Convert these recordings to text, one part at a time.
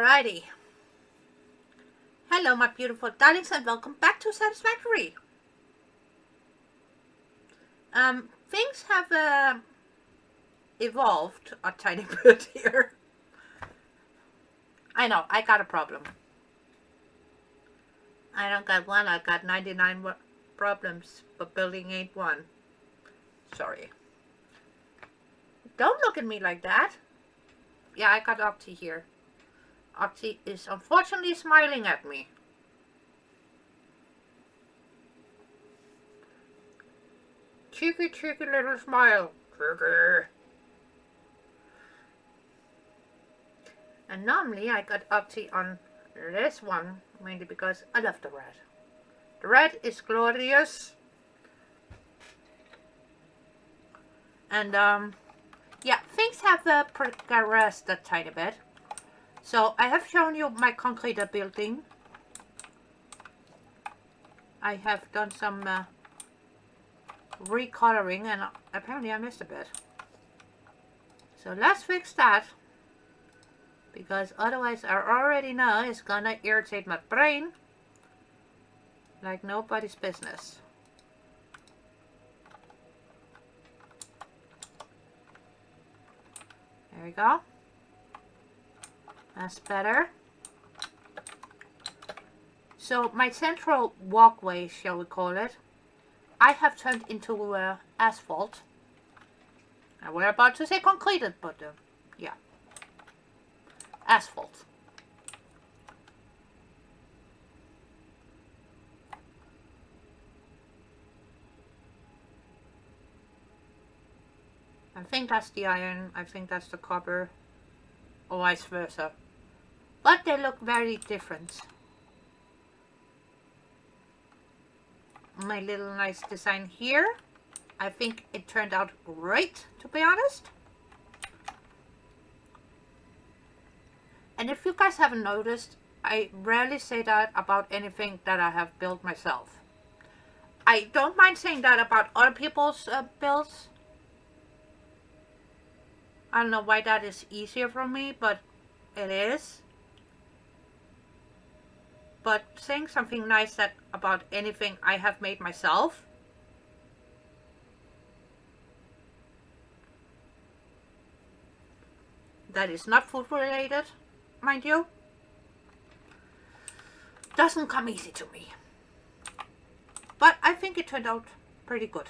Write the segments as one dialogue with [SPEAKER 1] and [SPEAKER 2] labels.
[SPEAKER 1] Alrighty. Hello, my beautiful darlings, and welcome back to Satisfactory. Things have evolved a tiny bit here. I know, I got a problem. I don't got one, I got 99 problems, but building ain't one. Sorry. Don't look at me like that. Yeah, I got Octi here. Octi is unfortunately smiling at me. Cheeky, cheeky little smile. Cheeky. And normally I got Octi on this one, mainly because I love the red. The red is glorious. And yeah, things have progressed a tiny bit. So I have shown you my concrete building. I have done some recoloring, and apparently I missed a bit. So let's fix that, because otherwise I already know it's gonna irritate my brain like nobody's business. There we go. That's better. So my central walkway, shall we call it, I have turned into asphalt. And we're about to say concreted, but yeah, asphalt. I think that's the iron, I think that's the copper, or vice versa. But they look very different. My little nice design here. I think it turned out great, to be honest. And if you guys haven't noticed, I rarely say that about anything that I have built myself. I don't mind saying that about other people's builds. I don't know why that is easier for me, but it is. But saying something nice about anything I have made myself, that is not food related, mind you, doesn't come easy to me. But I think it turned out pretty good.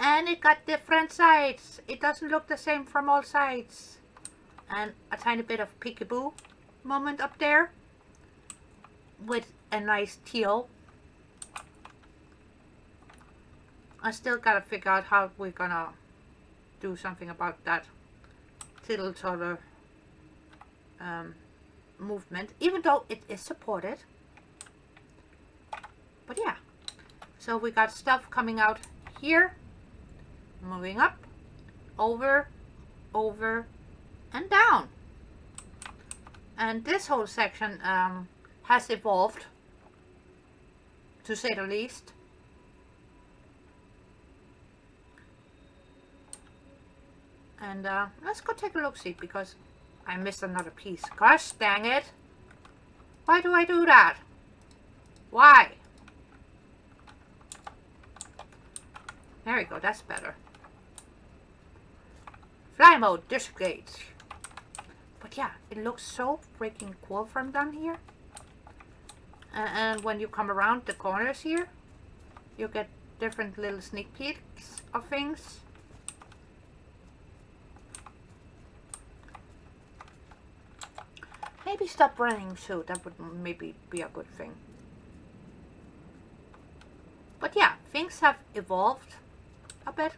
[SPEAKER 1] And it got different sides. It doesn't look the same from all sides. And a tiny bit of peekaboo moment up there with a nice teal. I still gotta figure out how we're gonna do something about that little sort of movement, even though it is supported. But yeah, so we got stuff coming out here, moving up, over, and down. And this whole section has evolved, to say the least. And let's go take a look-see, because I missed another piece. Gosh dang it. Why do I do that? Why? There we go, that's better. Fly mode disengage. But yeah, it looks so freaking cool from down here. And when you come around the corners here, you get different little sneak peeks of things. Maybe stop running too, that would maybe be a good thing. But yeah, things have evolved a bit.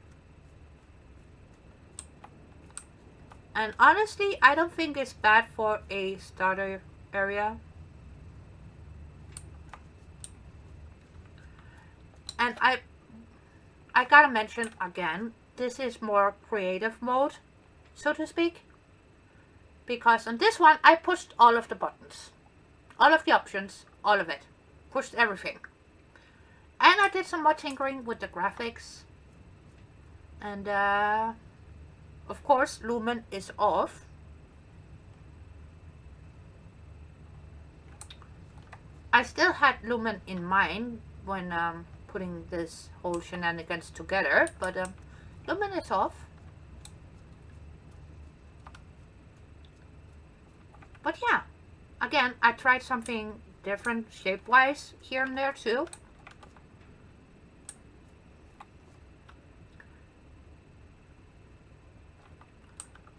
[SPEAKER 1] And honestly, I don't think it's bad for a starter area. And I gotta mention again, this is more creative mode, so to speak. Because on this one, I pushed all of the buttons. All of the options, all of it. Pushed everything. And I did some more tinkering with the graphics. And of course lumen is off. I still had lumen in mind when putting this whole shenanigans together, but lumen is off. But yeah, again, I tried something different shape-wise here and there too.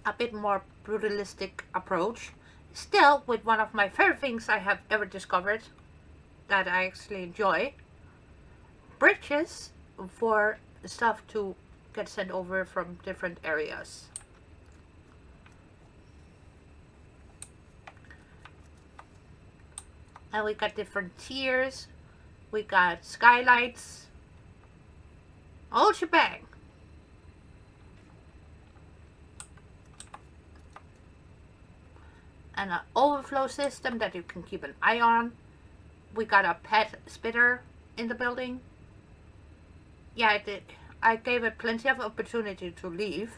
[SPEAKER 1] A bit more brutalistic approach. Still with one of my favorite things I have ever discovered that I actually enjoy. Bridges for stuff to get sent over from different areas. And we got different tiers. We got skylights. Whole shebang. And an overflow system that you can keep an eye on. We got a pet spitter in the building. Yeah, I gave it plenty of opportunity to leave.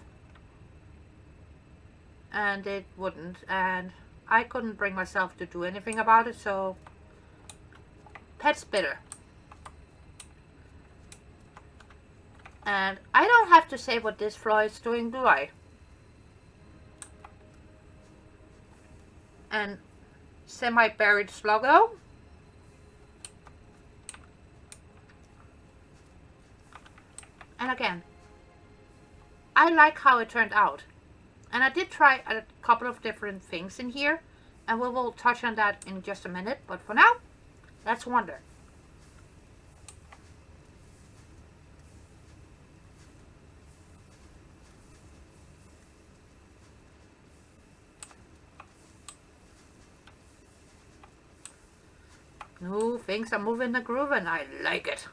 [SPEAKER 1] And it wouldn't. And I couldn't bring myself to do anything about it, so pet spitter. And I don't have to say what this floor is doing, do I? And semi-buried sluggo. And again, I like how it turned out. And I did try a couple of different things in here, and we will touch on that in just a minute. But for now, let's wonder. Ooh, things are moving the groove and I like it.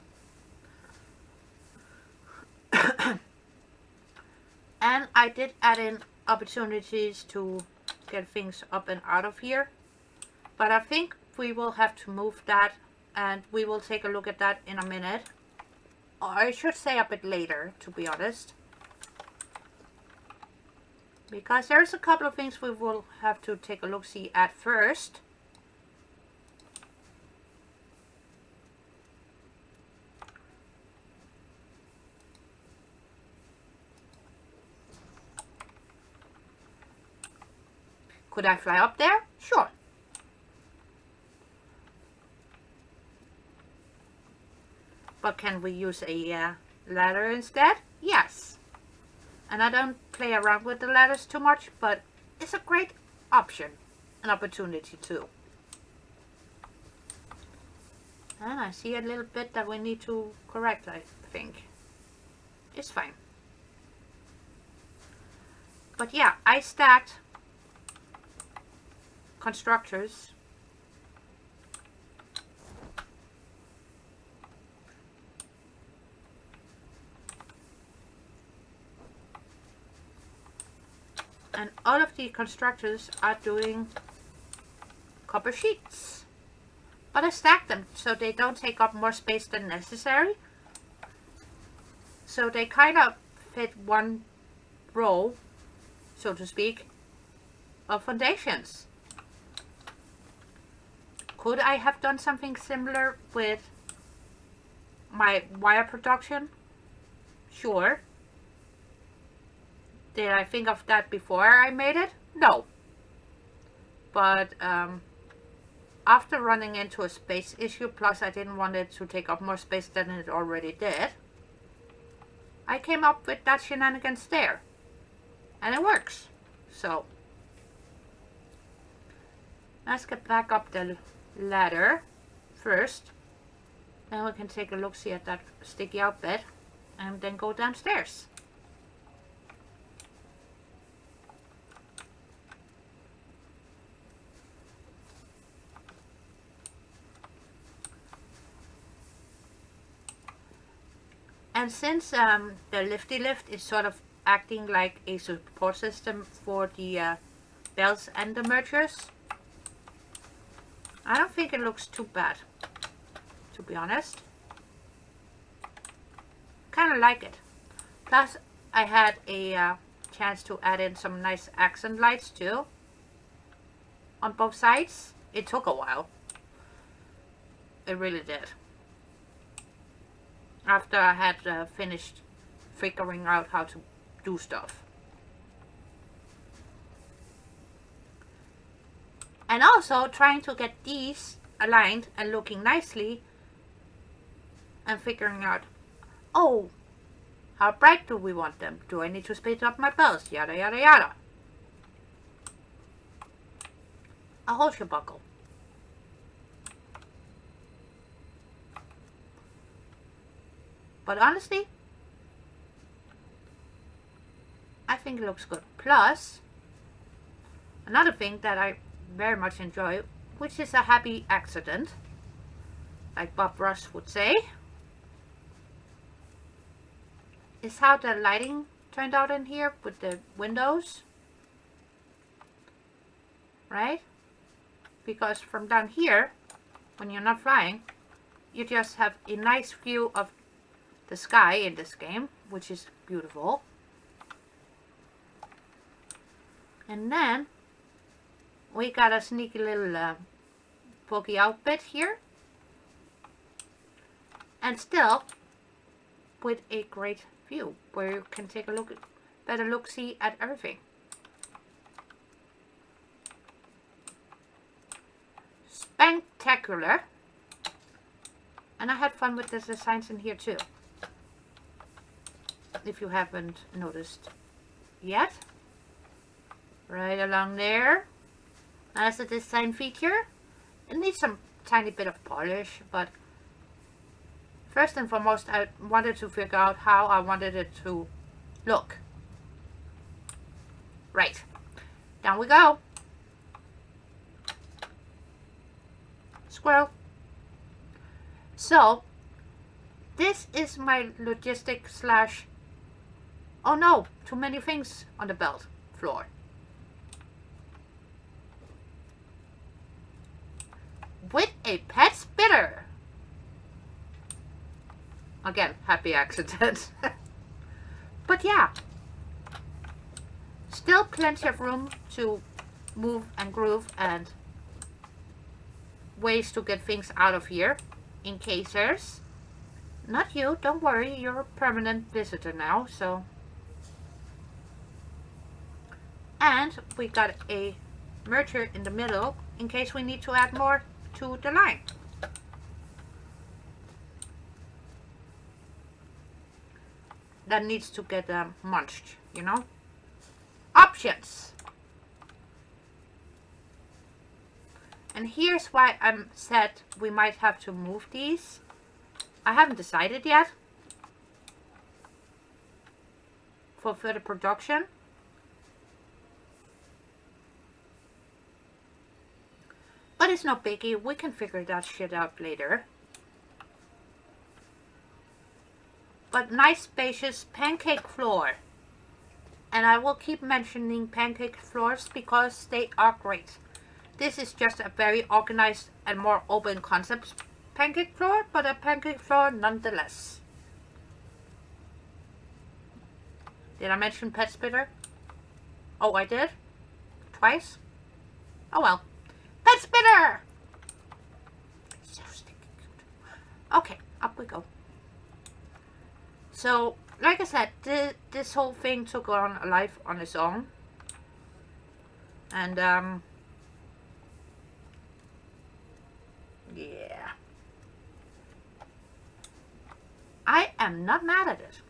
[SPEAKER 1] And I did add in opportunities to get things up and out of here. But I think we will have to move that, and we will take a look at that in a minute. Or I should say a bit later, to be honest. Because there's a couple of things we will have to take a look-see at first. Could I fly up there? Sure. But can we use a ladder instead? Yes. And I don't play around with the ladders too much, but it's a great option, an opportunity too. And I see a little bit that we need to correct, I think. It's fine. But yeah, I stacked constructors and all of the constructors are doing copper sheets, but I stacked them so they don't take up more space than necessary, so they kind of fit one row, so to speak, of foundations. Could I have done something similar with my wire production? Sure. Did I think of that before I made it? No. But after running into a space issue, plus I didn't want it to take up more space than it already did, I came up with that shenanigans there. And it works. So let's get back up the ladder first, then we can take a look see at that sticky out bit and then go downstairs. And since the lifty lift is sort of acting like a support system for the bells and the mergers, I don't think it looks too bad, to be honest. Kind of like it. Plus, I had a chance to add in some nice accent lights too on both sides. It took a while. It really did. After I had finished figuring out how to do stuff. And also trying to get these aligned and looking nicely and figuring out, oh, how bright do we want them? Do I need to speed up my bells? Yada yada yada. A whole shebuckle. But honestly, I think it looks good. Plus, another thing that I very much enjoy, which is a happy accident, like Bob Ross would say, is how the lighting turned out in here with the windows, right? Because from down here, when you're not flying, you just have a nice view of the sky in this game, which is beautiful. And then we got a sneaky little pokey outfit here, and still with a great view where you can take a look at, better look-see at everything. Spectacular. And I had fun with the designs in here too, if you haven't noticed yet. Right along there as a design feature. It needs some tiny bit of polish, but first and foremost I wanted to figure out how I wanted it to look. Right, down we go. Squirrel. So this is my logistic slash, oh no, too many things on the belt floor. With a pet spitter. Again, happy accident. But yeah, still plenty of room to move and groove and ways to get things out of here in case there's, not you, don't worry, you're a permanent visitor now, so. And we got a merger in the middle in case we need to add more to the line. That needs to get munched, you know. Options. And here's why I'm said we might have to move these. I haven't decided yet for further production. But it's no biggie, we can figure that shit out later. But nice spacious pancake floor. And I will keep mentioning pancake floors because they are great. This is just a very organized and more open concept pancake floor, but a pancake floor nonetheless. Did I mention pet spitter? Oh, I did? Twice? Oh well. Pet spitter! So stinking cute. Okay, up we go. So, like I said, this whole thing took on a life on its own. And, yeah. I am not mad at it.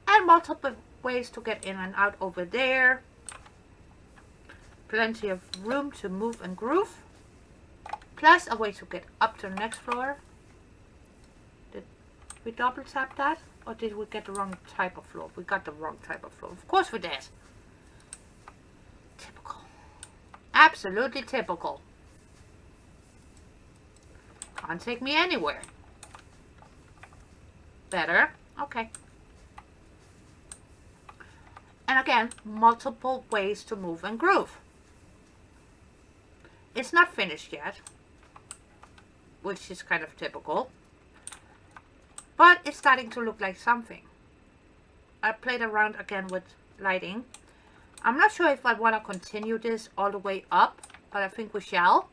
[SPEAKER 1] And multiple ways to get in and out over there. Plenty of room to move and groove. Plus a way to get up to the next floor. Did we double tap that? Or did we get the wrong type of floor? We got the wrong type of floor. Of course we did. Typical. Absolutely typical. Can't take me anywhere. Better. Okay. And again, multiple ways to move and groove. It's not finished yet, which is kind of typical. But it's starting to look like something. I played around again with lighting. I'm not sure if I want to continue this all the way up, but I think we shall.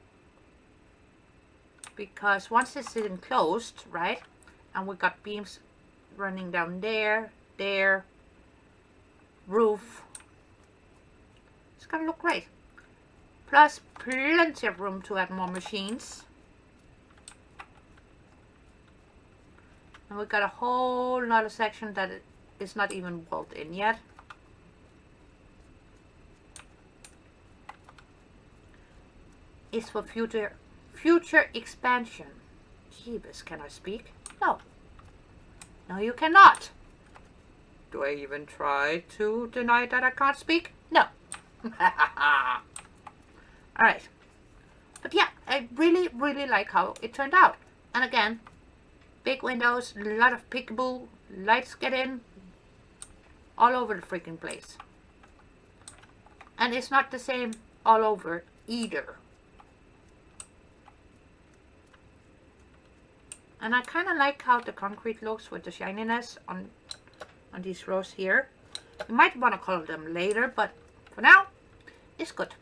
[SPEAKER 1] Because once this is enclosed, right, and we got beams running down there, there, roof, it's gonna look great. Plus plenty of room to add more machines. And we got a whole nother section that is not even walled in yet. It's for future expansion. Jeebus, can I speak? No. No, you cannot. Do I even try to deny that I can't speak? No. Alright. But yeah, I really, really like how it turned out. And again, big windows, a lot of peekaboo, lights get in all over the freaking place. And it's not the same all over either. And I kind of like how the concrete looks with the shininess on these rows here. You might want to color them later, but for now, it's good.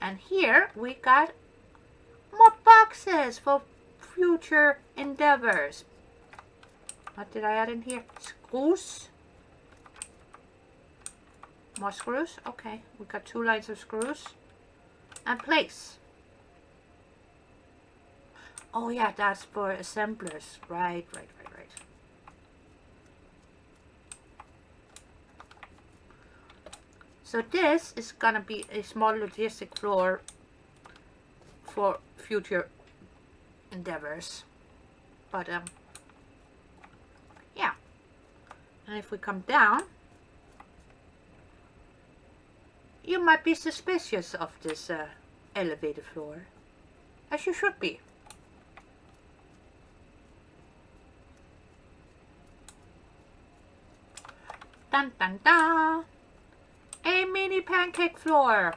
[SPEAKER 1] And here we got more boxes for future endeavors. What did I add in here? Screws. More screws. Okay, we got 2 lines of screws. And plates. Oh yeah, that's for assemblers. Right. So this is gonna be a small logistic floor for future endeavors. But yeah. And if we come down, you might be suspicious of this elevator floor, as you should be. Dun dun dun! A mini pancake floor!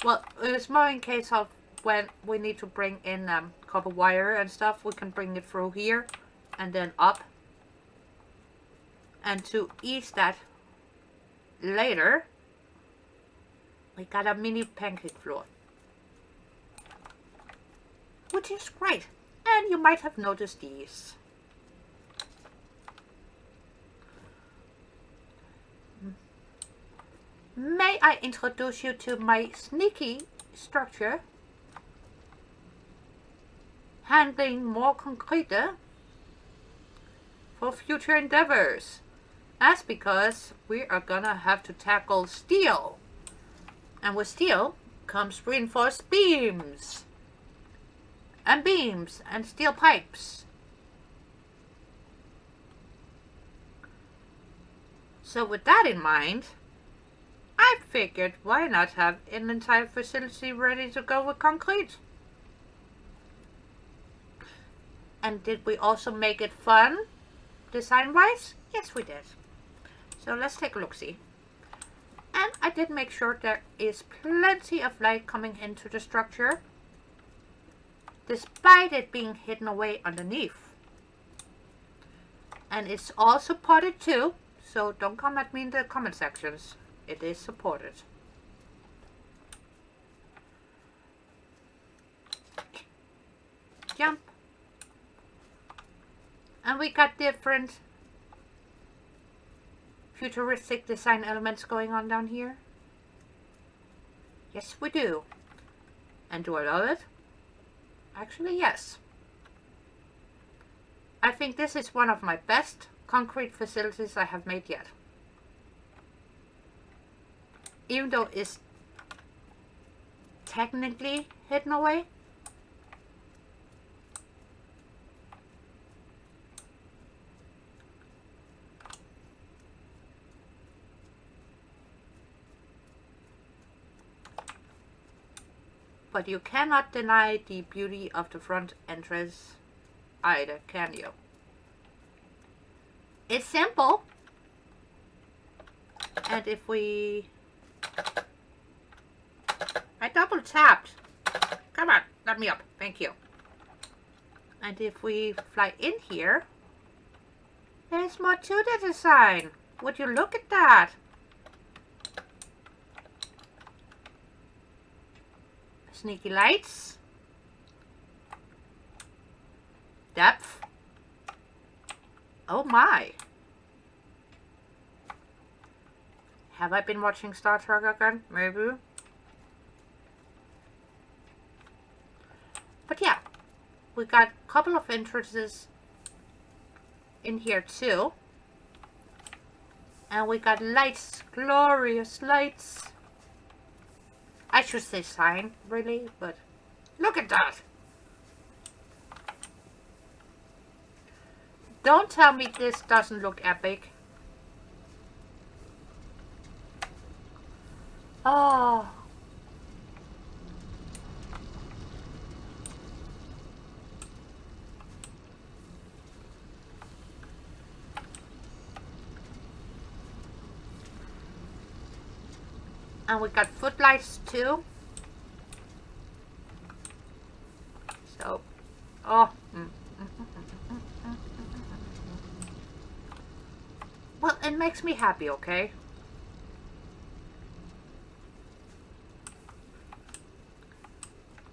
[SPEAKER 1] Well, it's more in case of when we need to bring in copper wire and stuff, we can bring it through here and then up. And to ease that later, we got a mini pancake floor. Which is great. And you might have noticed these. May I introduce you to my sneaky structure? Handling more concrete for future endeavors. That's because we are gonna have to tackle steel. And with steel comes reinforced beams. And steel pipes. So with that in mind, I figured why not have an entire facility ready to go with concrete. And did we also make it fun, design-wise? Yes, we did. So let's take a look-see. And I did make sure there is plenty of light coming into the structure, despite it being hidden away underneath. And it's all supported too, so don't come at me in the comment sections. It is supported. Jump. And we got different futuristic design elements going on down here. Yes, we do. And do I love it? Actually, yes. I think this is one of my best concrete facilities I have made yet. Even though it's technically hidden away. But you cannot deny the beauty of the front entrance either, can you? It's simple. And if we... I double tapped. Come on, let me up. Thank you. And if we fly in here, There's more to the design. Would you look at that? Sneaky lights. Depth. Oh my. Have I been watching Star Trek again? Maybe. But yeah, we got a couple of entrances in here too. And we got lights, glorious lights. I should say sign, really, but look at that. Don't tell me this doesn't look epic. Oh. And we got footlights too. So, oh. Well, it makes me happy, okay?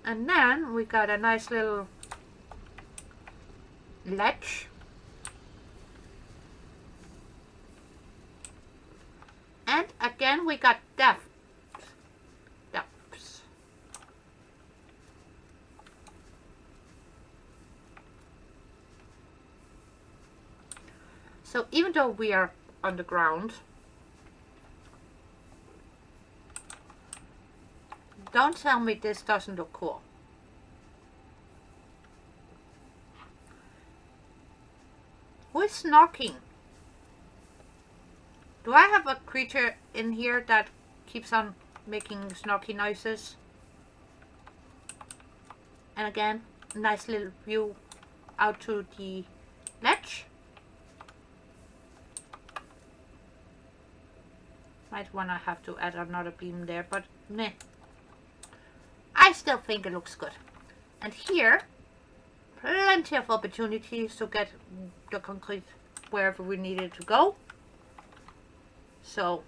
[SPEAKER 1] And then we got a nice little ledge. And again we got depths. So even though we are on the ground, don't tell me this doesn't look cool. Who is knocking? Do I have a creature in here that keeps on making snarky noises? And again, nice little view out to the ledge. Might wanna have to add another beam there, but meh. I still think it looks good. And here, plenty of opportunities to get the concrete wherever we need it to go. So,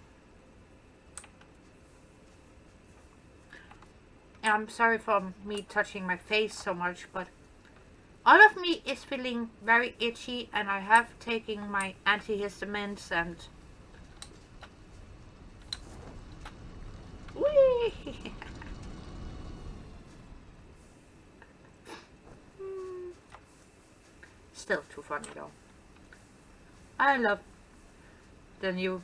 [SPEAKER 1] I'm sorry for me touching my face so much, but all of me is feeling very itchy, and I have taken my antihistamines and whee! Still too funny though. I love the new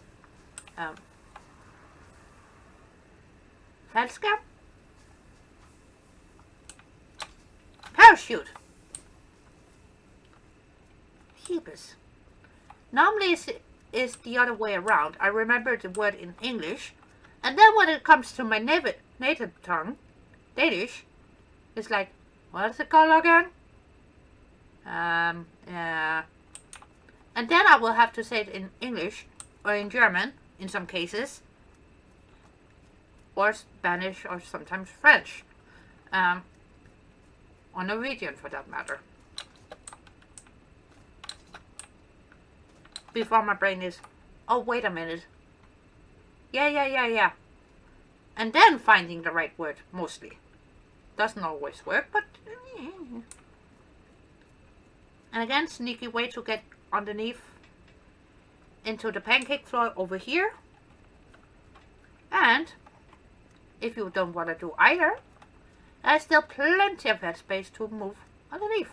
[SPEAKER 1] Falska parachute. Hebus. Normally it's the other way around. I remember the word in English, and then when it comes to my native tongue, Danish, it's like, what's it called again? Yeah. And then I will have to say it in English or in German in some cases, or Spanish, or sometimes French, or Norwegian for that matter, before my brain is, oh wait a minute, yeah, and then finding the right word. Mostly doesn't always work, but and again, sneaky way to get underneath into the pancake floor over here. And if you don't want to do either, there's still plenty of headspace to move underneath.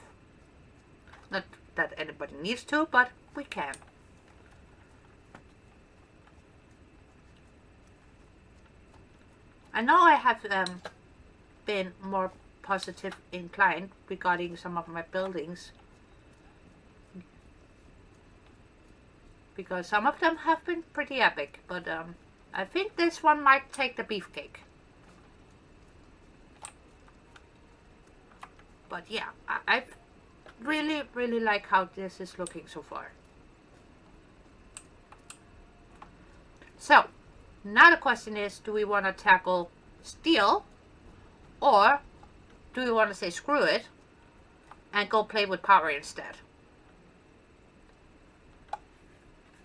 [SPEAKER 1] Not that anybody needs to, but we can. I know I have been more positive inclined regarding some of my buildings, because some of them have been pretty epic, but I think this one might take the beefcake. But yeah, I really like how this is looking so far. So now the question is, do we want to tackle steel, or do we want to say screw it and go play with power instead?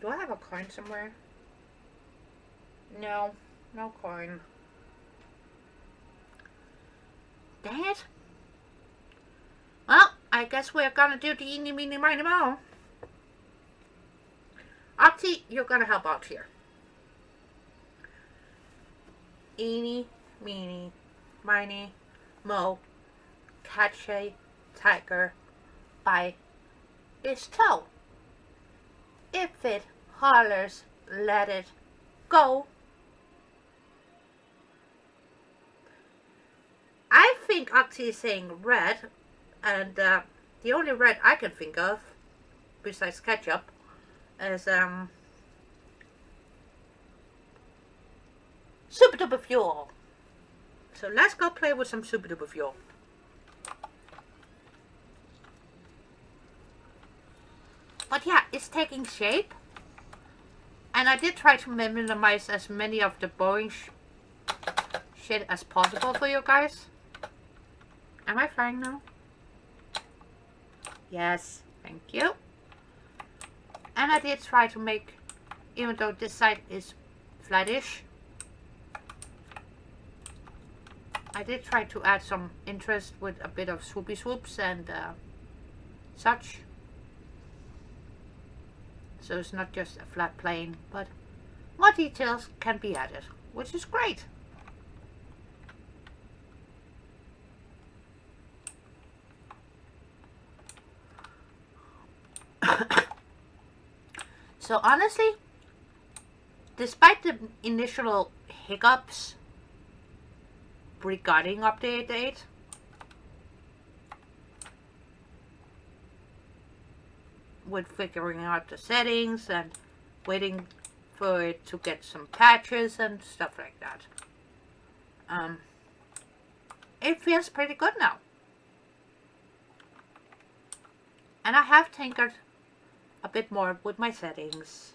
[SPEAKER 1] Do I have a coin somewhere? No, no coin. Dang it. Well, I guess we're gonna do the eeny, meeny, miny, moe. Octi, you're gonna help out here. Eeny, meeny, miny, moe. Catch a tiger by its toe. If it hollers, let it go. I think Octi is saying red, and the only red I can think of, besides ketchup, is Super Duper Fuel. So let's go play with some Super Duper Fuel. But yeah, it's taking shape. And I did try to minimize as many of the boring shit as possible for you guys. Am I flying now? Yes, thank you. And I did try to make, even though this side is flattish, I did try to add some interest with a bit of swoopy swoops and such. So it's not just a flat plane, but more details can be added, which is great. So honestly, despite the initial hiccups regarding update 8, with figuring out the settings and waiting for it to get some patches and stuff like that, it feels pretty good now. And I have tinkered a bit more with my settings.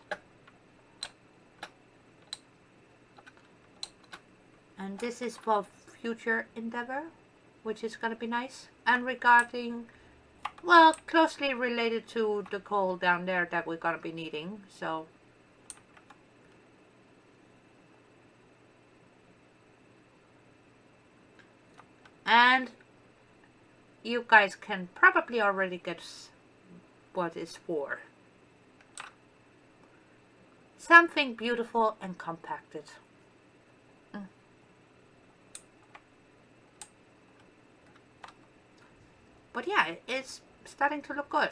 [SPEAKER 1] And this is for future endeavor, which is gonna be nice. And regarding, well, closely related to the coal down there that we're gonna be needing, so. And you guys can probably already guess what it's for. Something beautiful and compacted. But yeah, it's starting to look good.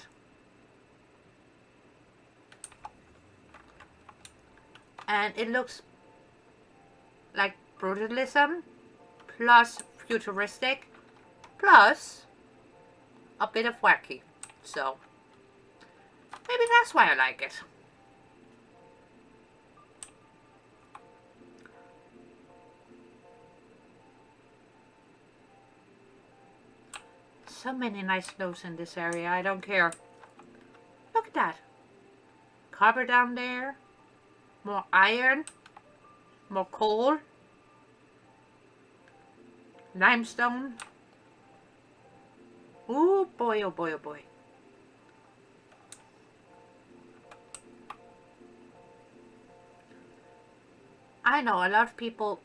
[SPEAKER 1] And it looks like brutalism plus futuristic plus a bit of wacky. So maybe that's why I like it. So many nice notes in this area, I don't care. Look at that. Copper down there. More iron. More coal. Limestone. Ooh, boy, oh boy, oh boy. I know a lot of people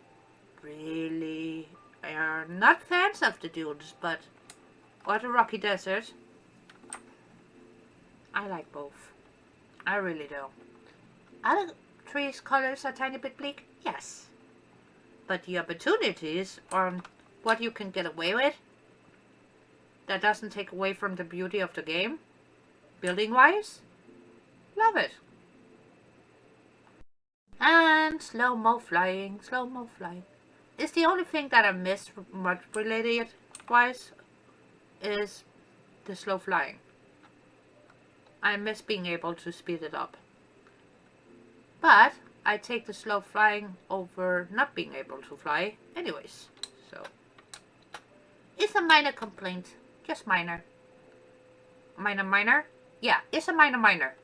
[SPEAKER 1] really are not fans of the dunes, but or the rocky desert. I like both. I really do. Are the trees' colors a tiny bit bleak? Yes. But the opportunities on what you can get away with, that doesn't take away from the beauty of the game, building-wise, love it. And slow-mo flying, slow-mo flying. It's the only thing that I miss mod related wise is the slow flying. I miss being able to speed it up. But I take the slow flying over not being able to fly anyways. So it's a minor complaint. Just minor. Minor? Yeah, it's a minor.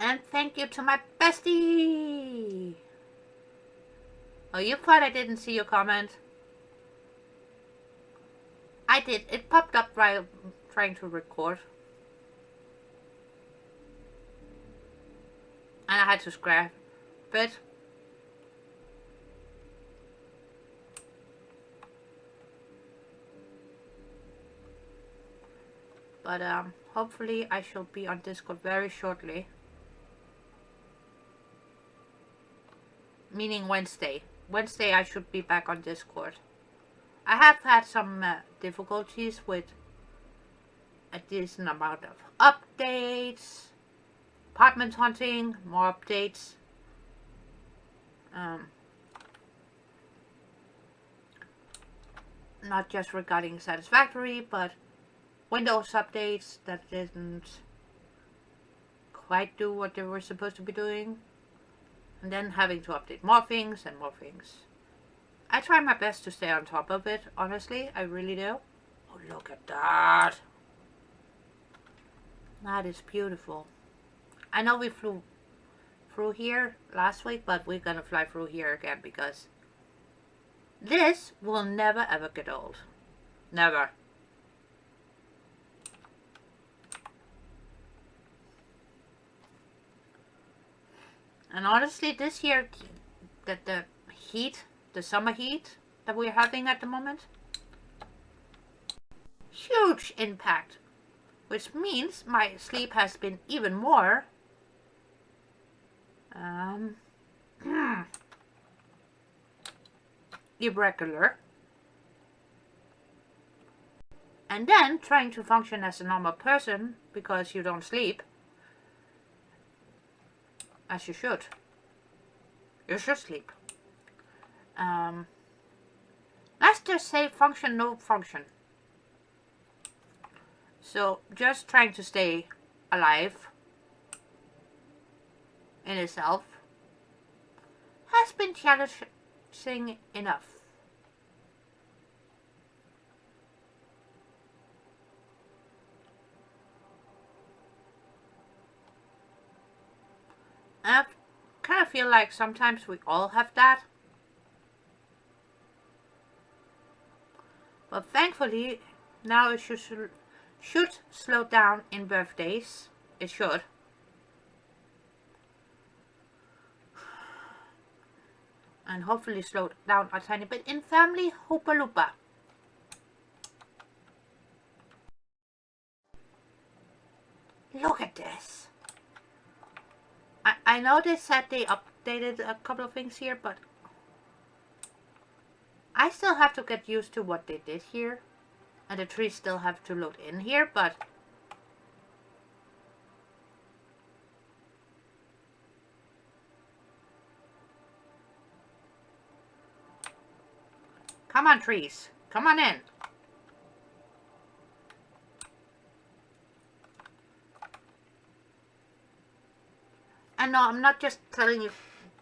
[SPEAKER 1] And thank you to my bestie. Oh, you thought I didn't see your comment? I did. It popped up while trying to record. And I had to scrap it. But hopefully I shall be on Discord very shortly. Meaning Wednesday. Wednesday I should be back on Discord. I have had some difficulties with a decent amount of updates. Apartment hunting, more updates. Not just regarding Satisfactory, but Windows updates that didn't quite do what they were supposed to be doing. And then having to update more things and more things. I try my best to stay on top of it, honestly. I really do. Oh, look at that. That is beautiful. I know we flew through here last week, but we're gonna fly through here again because this will never ever get old. Never. And honestly, this year, the heat, the summer heat that we're having at the moment, huge impact, which means my sleep has been even more irregular. And then trying to function as a normal person because you don't sleep as you should. You should sleep. Let's just say function, no function. So just trying to stay alive in itself has been challenging enough. I kind of feel like sometimes we all have that. But thankfully, now it should slow down in birthdays. It should. And hopefully slow down a tiny bit in family Hoopa Loopa. Look at this. I know they said they updated a couple of things here, but I still have to get used to what they did here. And the trees still have to load in here, but come on, trees. Come on in. And no, I'm not just telling you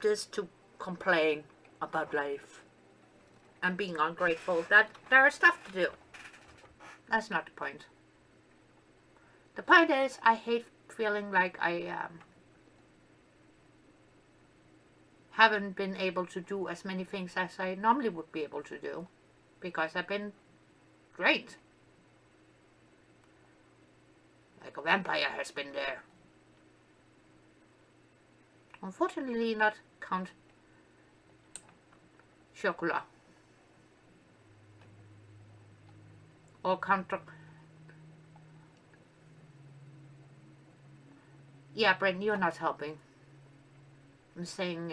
[SPEAKER 1] this to complain about life and being ungrateful. That there is stuff to do. That's not the point. The point is, I hate feeling like I haven't been able to do as many things as I normally would be able to do because I've been great. Like a vampire has been there. Unfortunately, not Count Chocolat. Or Count... Yeah, Brent, you're not helping. I'm saying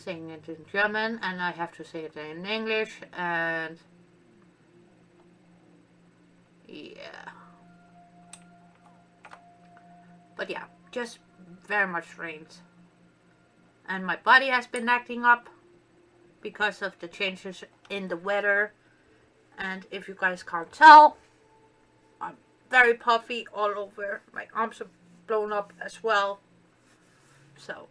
[SPEAKER 1] it in German, and I have to say it in English, and... yeah. But yeah, just very much rained. And my body has been acting up because of the changes in the weather. And if you guys can't tell, I'm very puffy all over. My arms are blown up as well. So,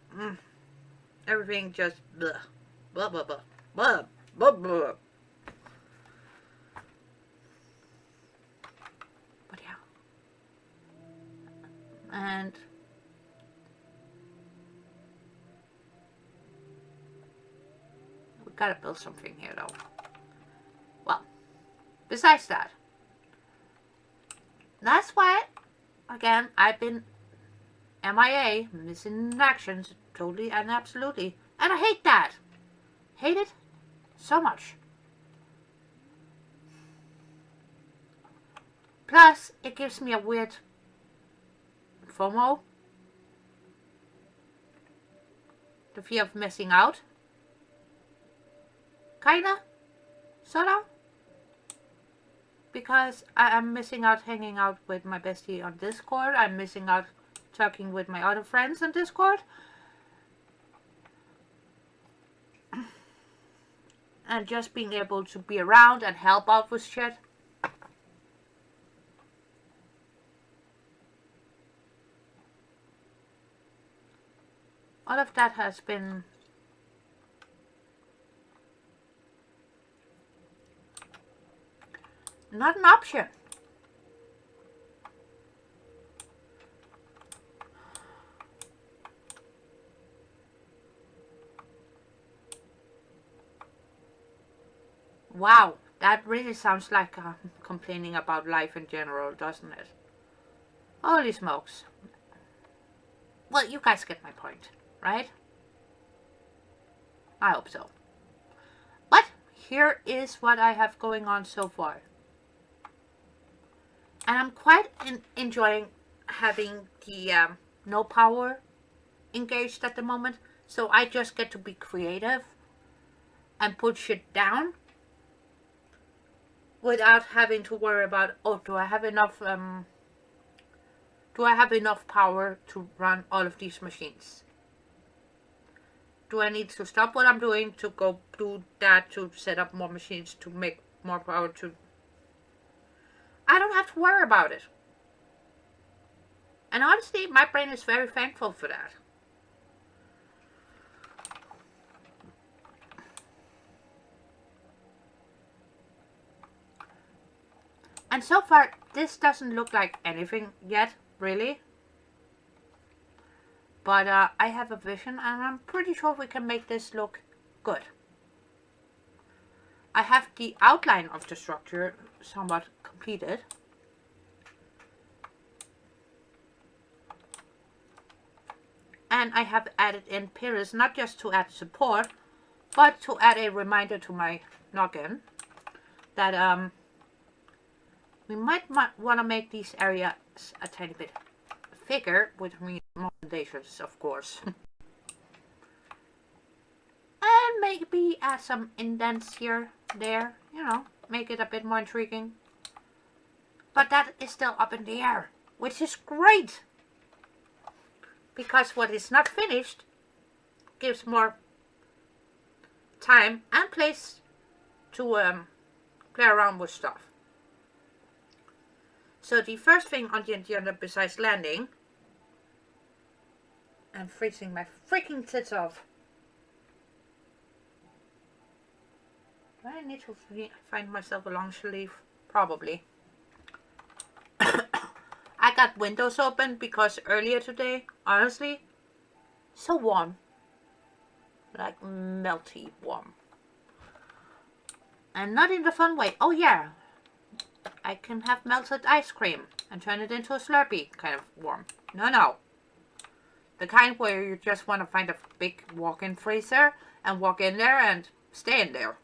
[SPEAKER 1] everything just blah, blah, blah, blah, blah, blah, blah. But yeah. And we gotta build something here though. Well, besides that, that's why, again, I've been MIA, missing in actions, totally and absolutely. And I hate that. Hate it so much. Plus, it gives me a weird FOMO. The fear of missing out. Kinda. Sorta. Because I am missing out hanging out with my bestie on Discord. I'm missing out talking with my other friends on Discord. And just being able to be around and help out with shit. All of that has been not an option. Wow, that really sounds like complaining about life in general, doesn't it? Holy smokes. Well, you guys get my point, right? I hope so. But here is what I have going on so far. And I'm quite enjoying having the no power engaged at the moment. So I just get to be creative and put shit down without having to worry about, oh, do I have enough power to run all of these machines? Do I need to stop what I'm doing to go do that, to set up more machines, to make more power to... I don't have to worry about it. And honestly, my brain is very thankful for that. And so far, this doesn't look like anything yet, really. But I have a vision, and I'm pretty sure we can make this look good. I have the outline of the structure somewhat completed. And I have added in pillars, not just to add support, but to add a reminder to my noggin that we might want to make these areas a tiny bit thicker, which means more foundations, of course. And maybe add some indents here, there, you know, make it a bit more intriguing. But that is still up in the air, which is great. Because what is not finished gives more time and place to play around with stuff. So the first thing on the agenda besides landing and freezing my freaking tits off. Do I need to find myself a long sleeve? Probably. I got windows open because earlier today, honestly, so warm. Like melty warm. And not in the fun way. Oh yeah, I can have melted ice cream and turn it into a Slurpee kind of warm. No. The kind where you just want to find a big walk-in freezer and walk in there and stay in there.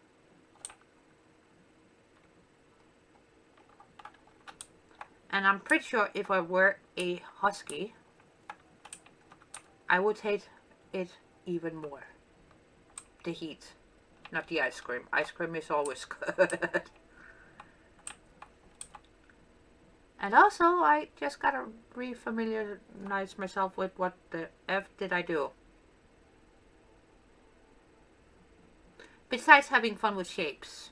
[SPEAKER 1] And I'm pretty sure if I were a husky, I would hate it even more. The heat, not the ice cream. Ice cream is always good. And also, I just gotta re-familiarize myself with what the F did I do. Besides having fun with shapes.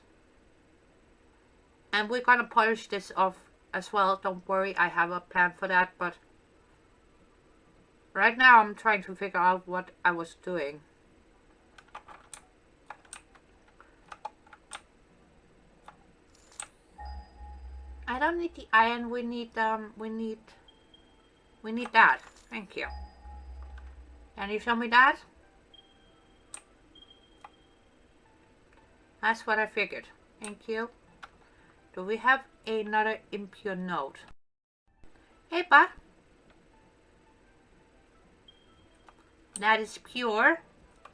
[SPEAKER 1] And we're gonna polish this off as well. Don't worry, I have a plan for that, but right now I'm trying to figure out what I was doing. I don't need the iron, we need that. Thank you. Can you show me that? That's what I figured. Thank you. Do we have another impure node? Hey, bud. That is pure.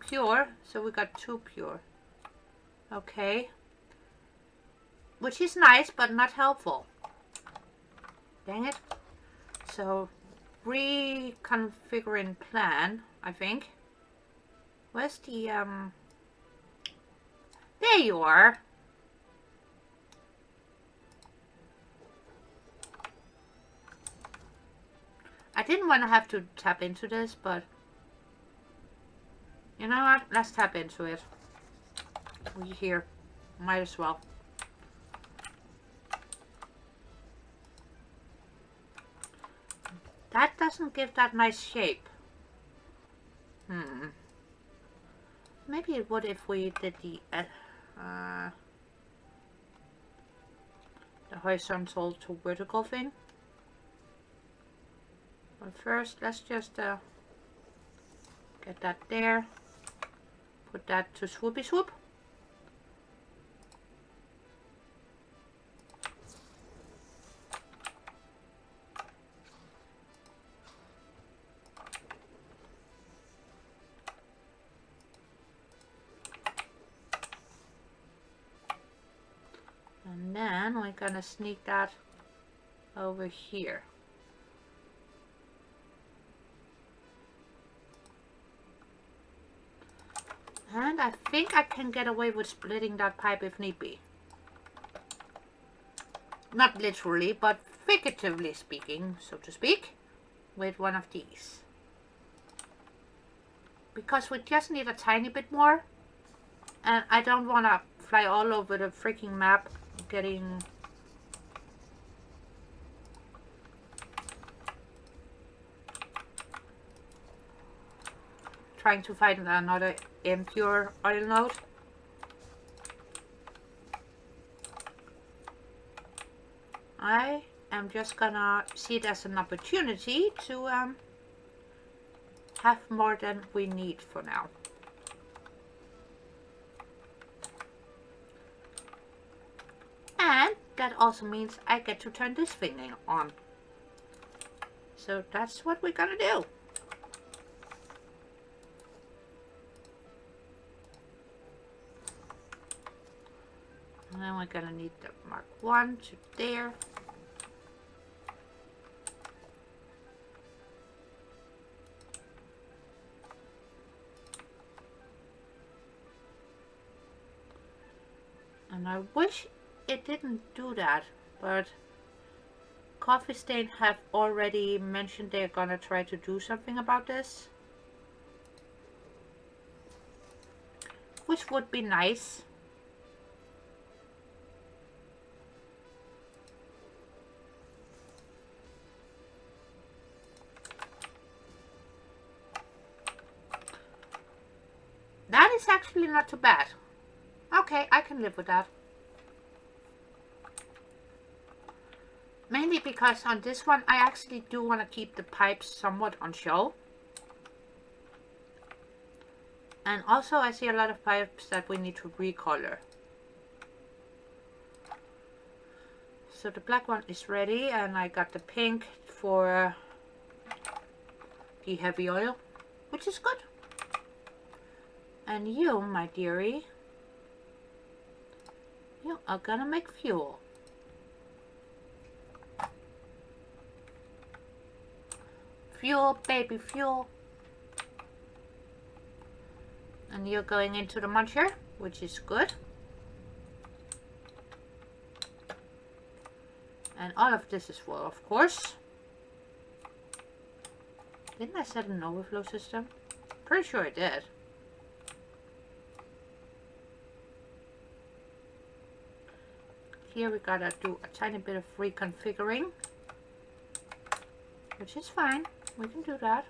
[SPEAKER 1] Pure. So we got 2 pure. Okay. Which is nice, but not helpful. Dang it. So, reconfiguring plan, I think. Where's the, There you are. I didn't want to have to tap into this, but you know what? Let's tap into it. We're here. Might as well. That doesn't give that nice shape. Maybe it would if we did the horizontal to vertical thing. But first, let's just get that there. Put that to swoopy swoop. And then we're gonna sneak that over here. And I think I can get away with splitting that pipe if need be. Not literally, but figuratively speaking, so to speak, with one of these. Because we just need a tiny bit more. And I don't want to fly all over the freaking map getting... trying to find another impure oil node. I am just gonna see it as an opportunity to have more than we need for now. And that also means I get to turn this thing on. So that's what we're gonna do. And then we're gonna need the Mark 1 to there. And I wish it didn't do that, but Coffee Stain have already mentioned they're gonna try to do something about this. Which would be nice. That is actually not too bad. Okay, I can live with that. Mainly because on this one, I actually do want to keep the pipes somewhat on show. And also I see a lot of pipes that we need to recolor. So the black one is ready, and I got the pink for the heavy oil, which is good. And you, my dearie, you are gonna make fuel. Fuel, baby, fuel. And you're going into the muncher, which is good. And all of this is full, of course. Didn't I set an overflow system? Pretty sure I did. Here we gotta do a tiny bit of reconfiguring, which is fine. We can do that.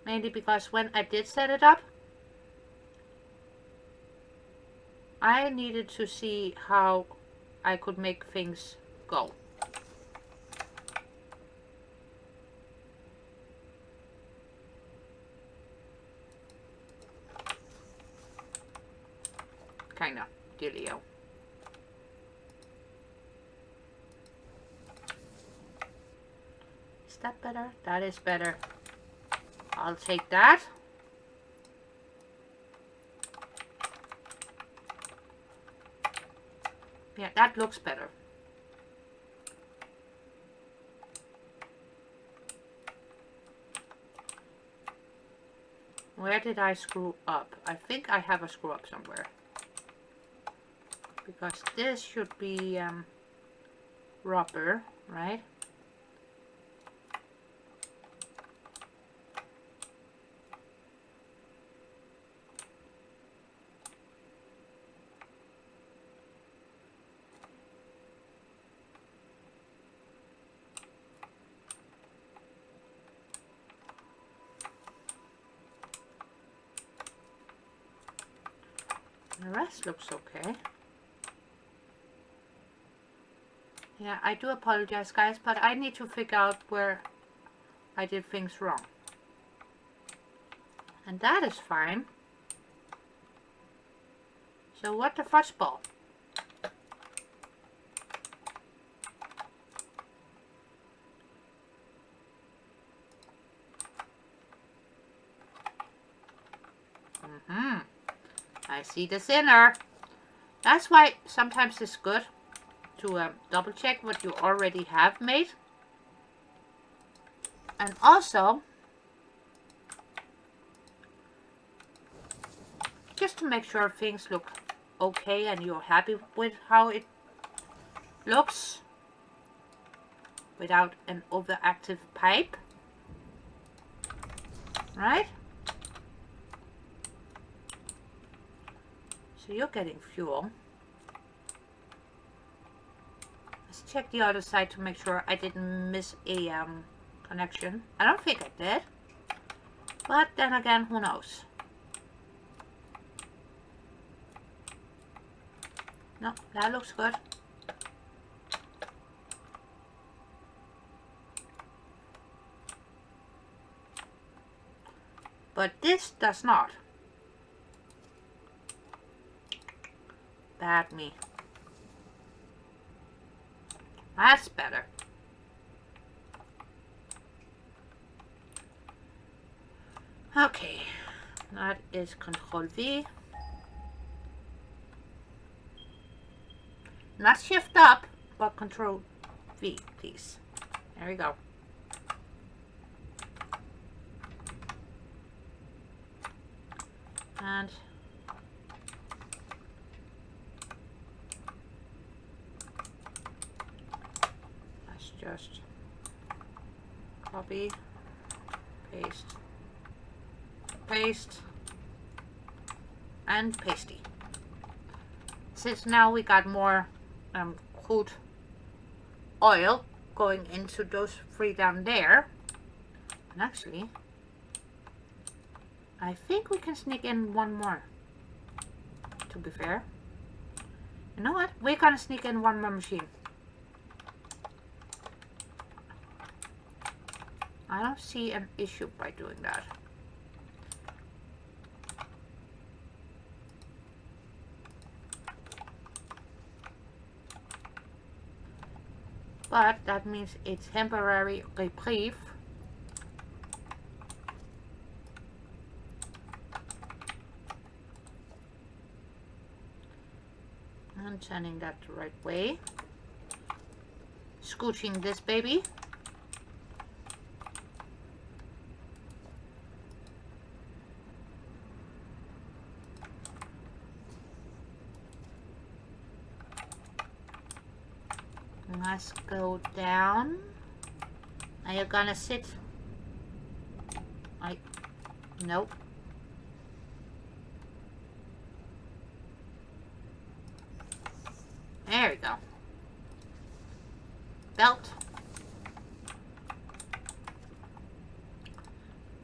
[SPEAKER 1] Mainly because when I did set it up, I needed to see how I could make things go. kind of dealio. Is that better? That is better. I'll take that. Yeah, that looks better. Where did I screw up? I think I have a screw up somewhere. Because this should be rubber, right? The rest looks okay. Yeah, I do apologize, guys, but I need to figure out where I did things wrong. And that is fine. So what the fuzzball? I see the sinner. That's why sometimes it's good to double check what you already have made. And also, just to make sure things look okay and you're happy with how it looks without an overactive pipe, right? So you're getting fuel. Let's check the other side to make sure I didn't miss a connection. I don't think I did, but then again, who knows? No, that looks good. But this does not. Bad me. That's better. Okay, that is Control V. Not shift up, but Control V, please. There we go. And let's just copy, paste, paste, and pasty. Since now we got more crude oil going into those three down there, and actually I think we can sneak in one more, to be fair. You know what? We're gonna sneak in one more machine. I don't see an issue by doing that. But that means a temporary reprieve. And turning that the right way. Scooching this baby. Let's go down. Are you gonna sit? Nope. There we go. Belt.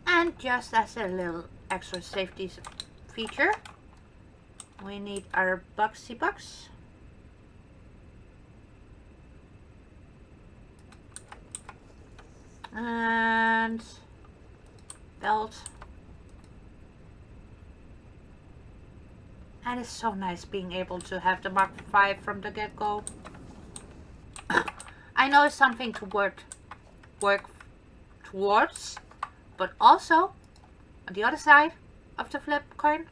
[SPEAKER 1] And just as a little extra safety feature, we need our boxy box. And belt. And it's so nice being able to have the Mark V from the get-go. I know it's something to work towards, but also on the other side of the flip coin,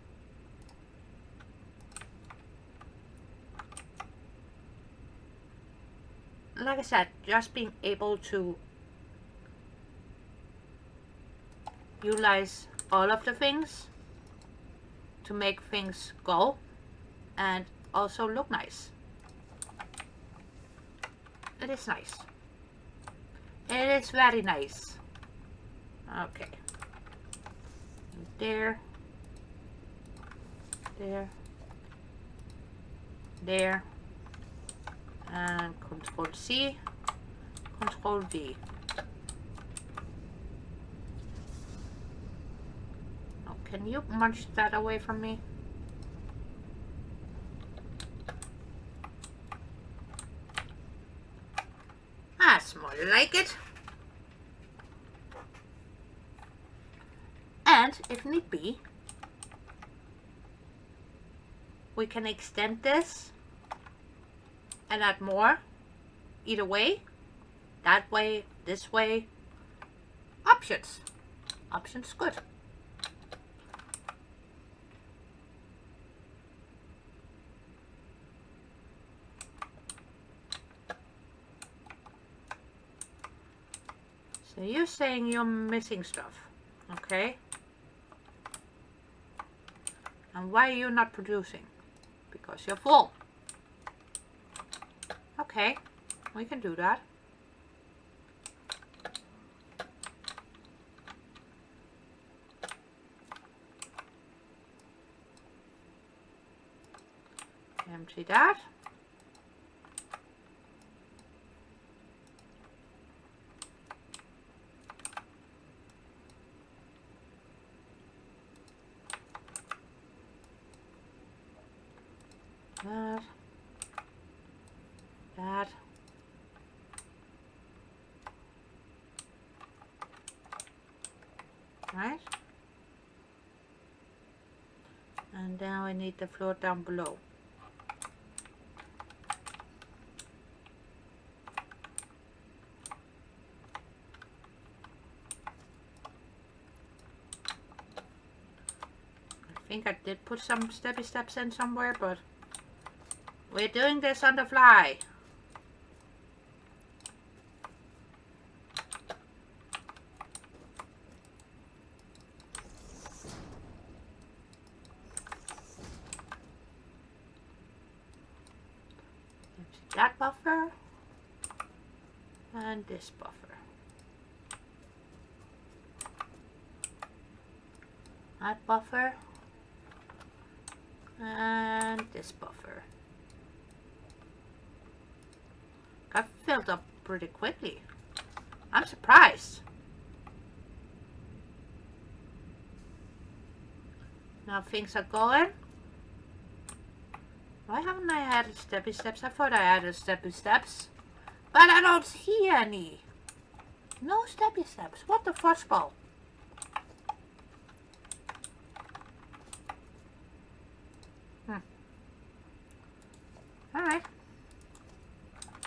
[SPEAKER 1] like I said, just being able to utilize all of the things to make things go and also look nice. It is nice. It is very nice. Okay. There. There. There. And Control C. Control V. Oh, can you munch that away from me? That's more like it. And if need be, we can extend this and add more. Either way, that way, this way. Options. Options good. So you're saying you're missing stuff, okay? And why are you not producing? Because you're full. Okay, we can do that. Empty that. That. That. Right? And then we need the floor down below. I think I did put some steppy steps in somewhere, but we're doing this on the fly. That buffer and this buffer. That buffer and this buffer. Got filled up pretty quickly. I'm surprised. Now things are going. Why haven't I added steppy steps? I thought I added steppy steps. But I don't see any. No steppy steps. What the fuzzball? Alright.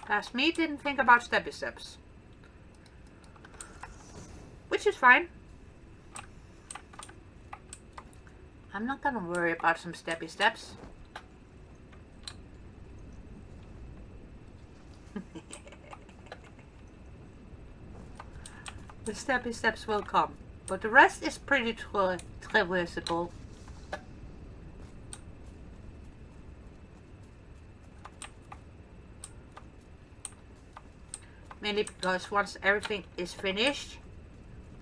[SPEAKER 1] Past me didn't think about steppy steps. Which is fine. I'm not gonna worry about some steppy steps. The steppy steps will come, but the rest is pretty traversable. Mainly because once everything is finished,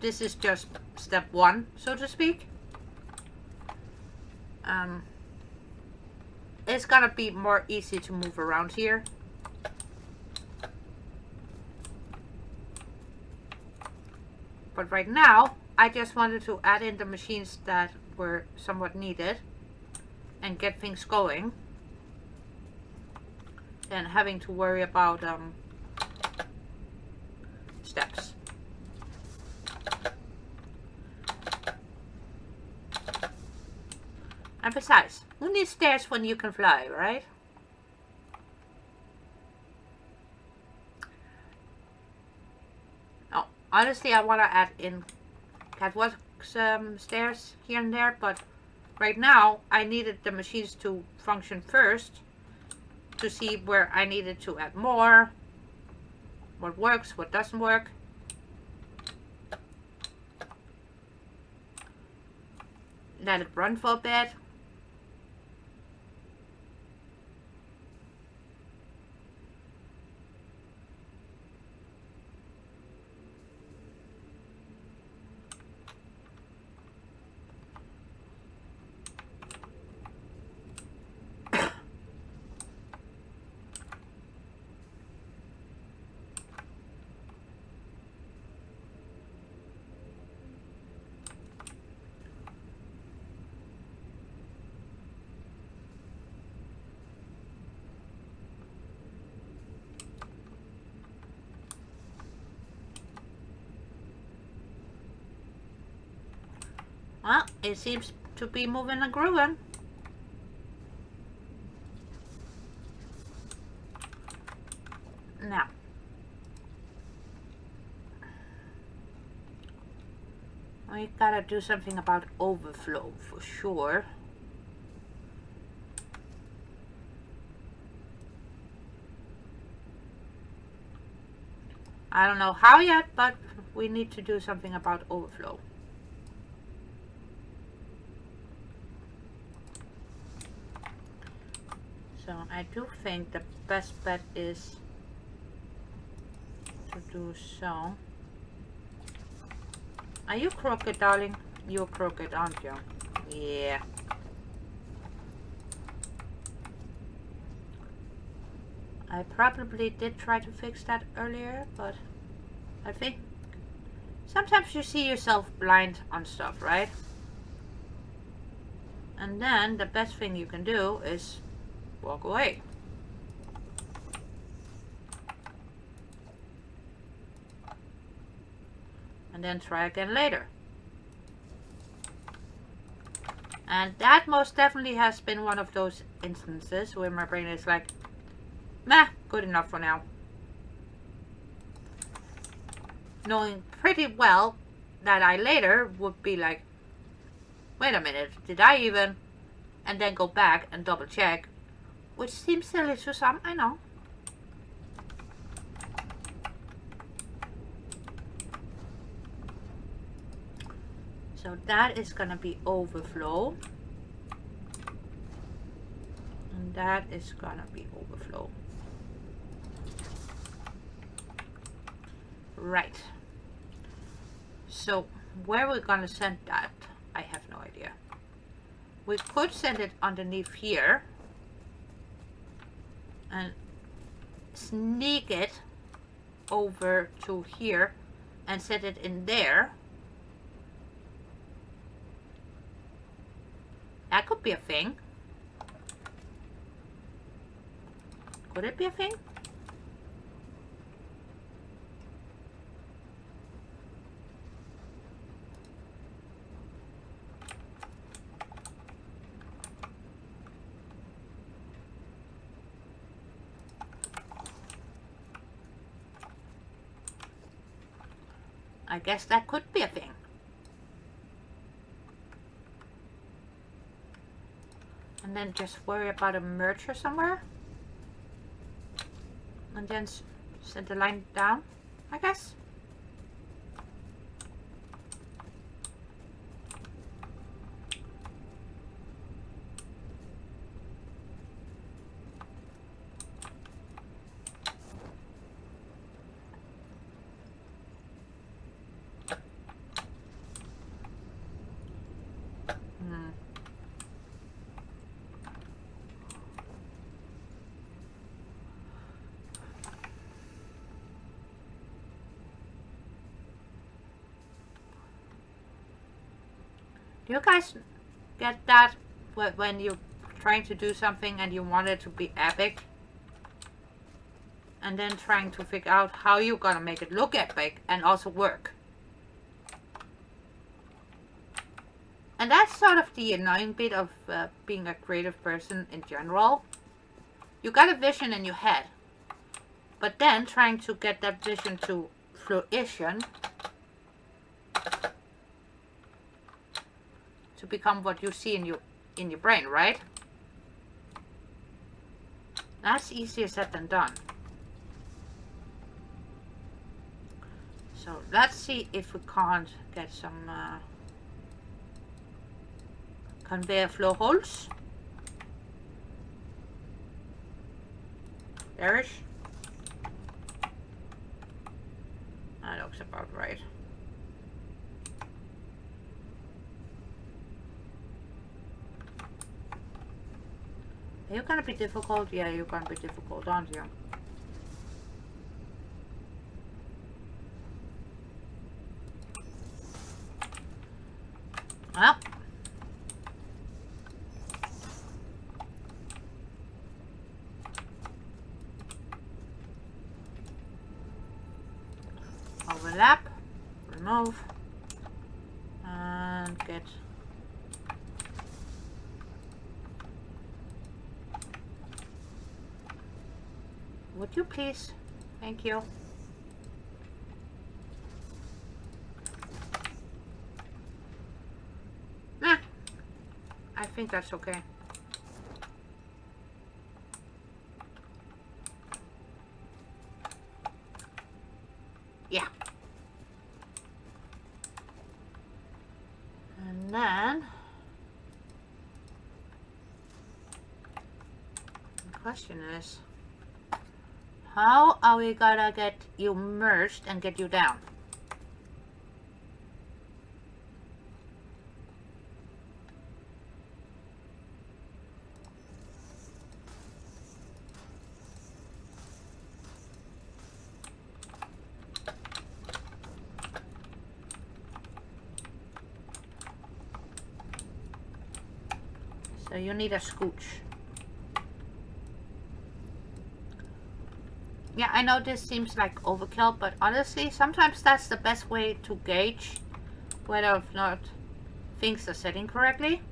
[SPEAKER 1] this is just step one, so to speak. It's gonna be more easy to move around here. But right now, I just wanted to add in the machines that were somewhat needed and get things going. Than having to worry about steps. And besides, who needs stairs when you can fly, right? Oh, honestly, I want to add in catwalk stairs here and there, but right now I needed the machines to function first to see where I needed to add more, what works, what doesn't work. Let it run for a bit. Well, it seems to be moving and grooving. Now, we gotta do something about overflow for sure. I don't know how yet, but we need to do something about overflow. So I do think the best bet is to do so. Are you crooked, darling? You're crooked, aren't you? Yeah. I probably did try to fix that earlier, but I think sometimes you see yourself blind on stuff, right? And then the best thing you can do is walk away. And then try again later. And that most definitely has been one of those instances where my brain is like, meh, good enough for now. Knowing pretty well that I later would be like, wait a minute, did I even? And then go back and double check, which seems silly to some, I know. So that is gonna be overflow. And that is gonna be overflow. Right. So where we're gonna send that, I have no idea. We could send it underneath here and sneak it over to here and set it in there. That could be a thing. Could it be a thing? I guess that could be a thing. And then just worry about a merger somewhere. And then set the line down, I guess. Do you guys get that when you're trying to do something and you want it to be epic? And then trying to figure out how you're gonna make it look epic and also work. And that's sort of the annoying bit of being a creative person in general. You got a vision in your head, but then trying to get that vision to fruition, to become what you see in your brain, right? That's easier said than done. So let's see if we can't get some conveyor flow holes. There-ish. That looks about right. Are you gonna be difficult? Yeah, you're gonna be difficult, aren't you? Well. Overlap, remove, and get would you please? Thank you. Nah, I think that's okay. Yeah. And then the question is, how are we gonna get you merged and get you down? So you need a scooch. Yeah, I know this seems like overkill, but honestly, sometimes that's the best way to gauge whether or not things are setting correctly.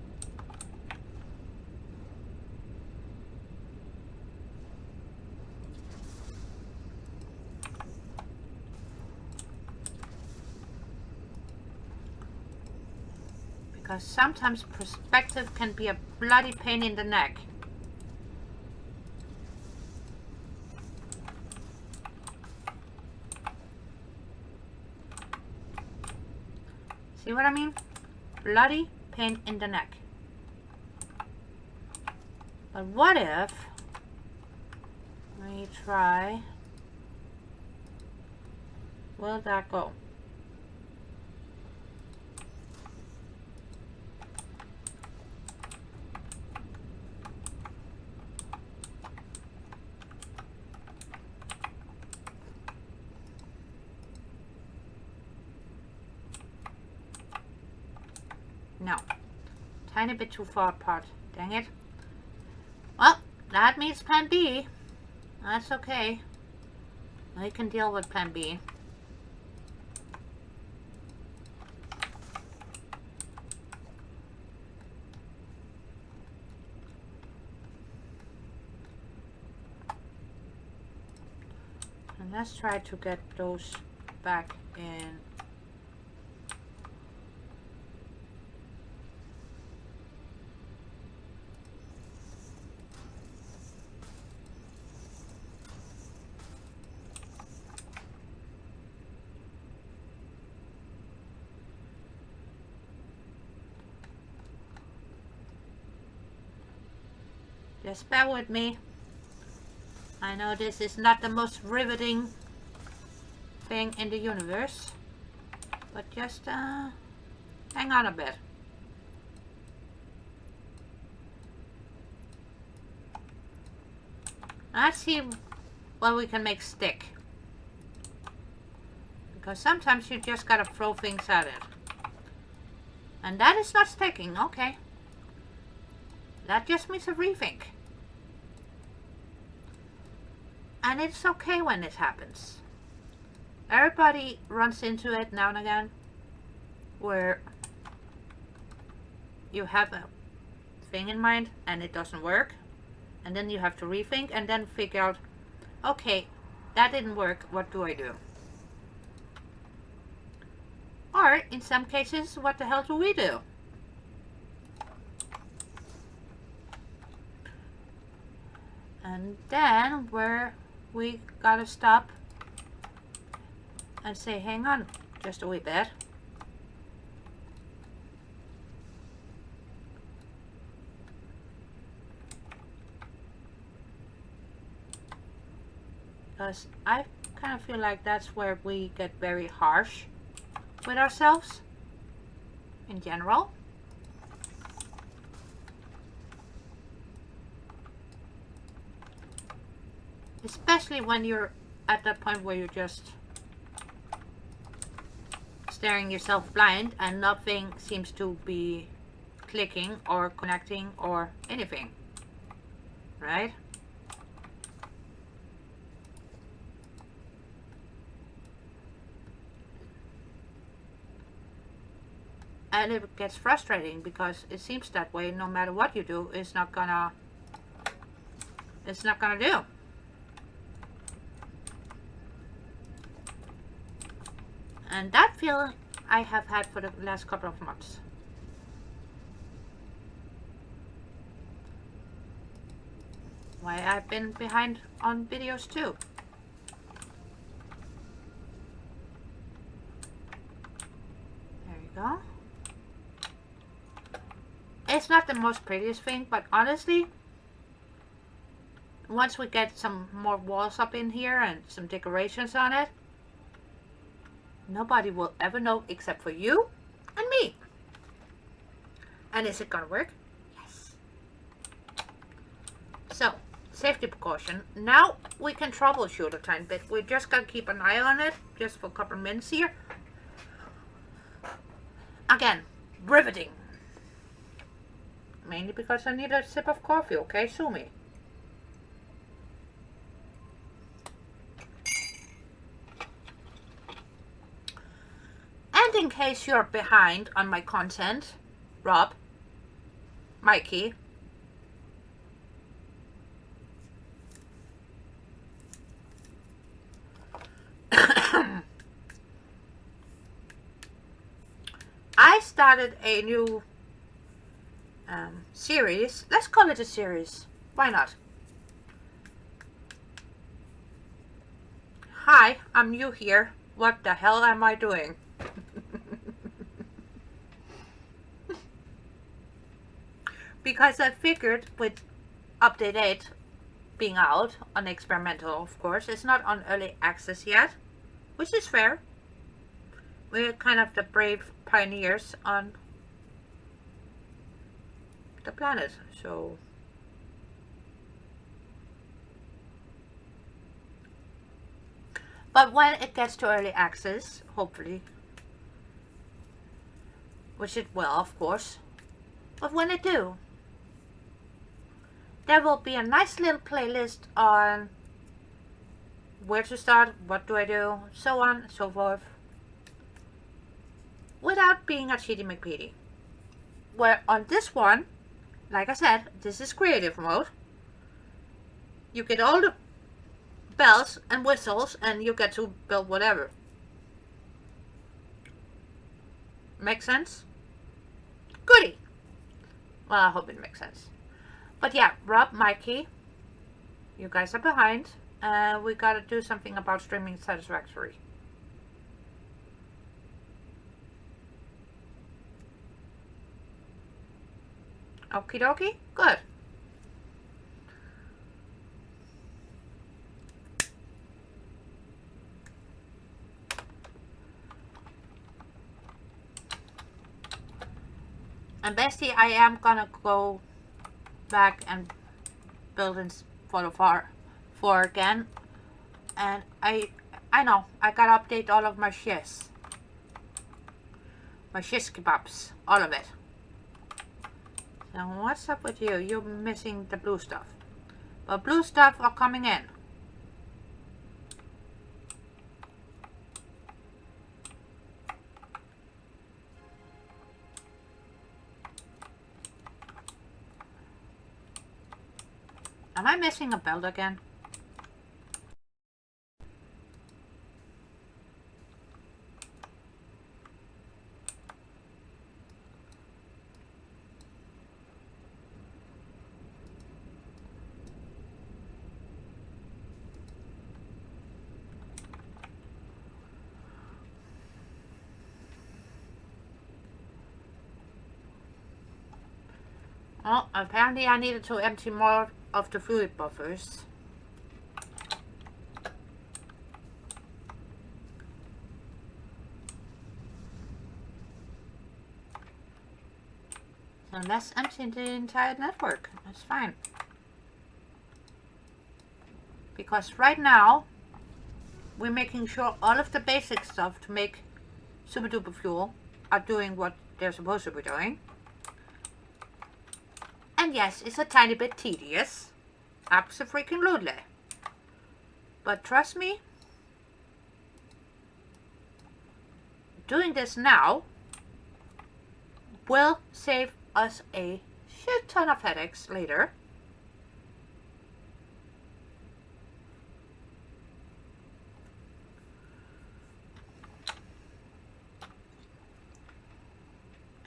[SPEAKER 1] Because sometimes perspective can be a bloody pain in the neck. See what I mean? Bloody pain in the neck. But what if we try... Will that go? No. Tiny bit too far apart. Dang it. Well, that means plan B. That's okay. I can deal with plan B. And let's try to get those back in. Just bear with me. I know this is not the most riveting thing in the universe, but just hang on a bit. Let's see what we can make stick. Because sometimes you just gotta throw things at it. And that is not sticking, okay. That just means a rethink. And it's okay when it happens. Everybody runs into it now and again, where you have a thing in mind and it doesn't work, and then you have to rethink and then figure out, okay, that didn't work, what do I do? Or in some cases, what the hell do we do? And then we gotta stop and say, hang on just a wee bit. Because I kind of feel like that's where we get very harsh with ourselves in general. Especially when you're at that point where you're just staring yourself blind and nothing seems to be clicking or connecting or anything, right? And it gets frustrating because it seems that way no matter what you do, it's not gonna do. And that feeling I have had for the last couple of months. Why I've been behind on videos too. There you go. It's not the most prettiest thing, but honestly, once we get some more walls up in here and some decorations on it, nobody will ever know except for you and me. And is it gonna work? Yes. So, safety precaution. Now we can troubleshoot a tiny bit. We just gotta keep an eye on it just for a couple of minutes here. Again, riveting. Mainly because I need a sip of coffee, okay? Sue me. And in case you're behind on my content, Rob, Mikey, I started a new series. Let's call it a series. Why not? Hi, I'm new here. What the hell am I doing? Because I figured with update 8 being out on experimental, of course, it's not on early access yet, which is fair. We're kind of the brave pioneers on the planet, so but when it gets to early access, hopefully, which it will, of course, but when it do, there will be a nice little playlist on where to start, what do I do, so on and so forth, without being a cheaty McPeedy. Where on this one, like I said, this is creative mode. You get all the bells and whistles and you get to build whatever. Make sense? Goody! Well, I hope it makes sense. But yeah, Rob, Mikey, you guys are behind. We gotta do something about streaming Satisfactory. Okie dokie? Good. And bestie, I am gonna go back and build in Photo 4 again. And I know, I gotta update all of my shiz. My shiz kebabs. All of it. Now what's up with you? You're missing the blue stuff. But blue stuff are coming in. Am I missing a belt again? Oh, apparently I needed to empty more of the fluid buffers. So let's empty the entire network. That's fine. Because right now, we're making sure all of the basic stuff to make super duper fuel are doing what they're supposed to be doing. And yes, it's a tiny bit tedious. Absolutely. But trust me, doing this now will save us a shit ton of headaches later.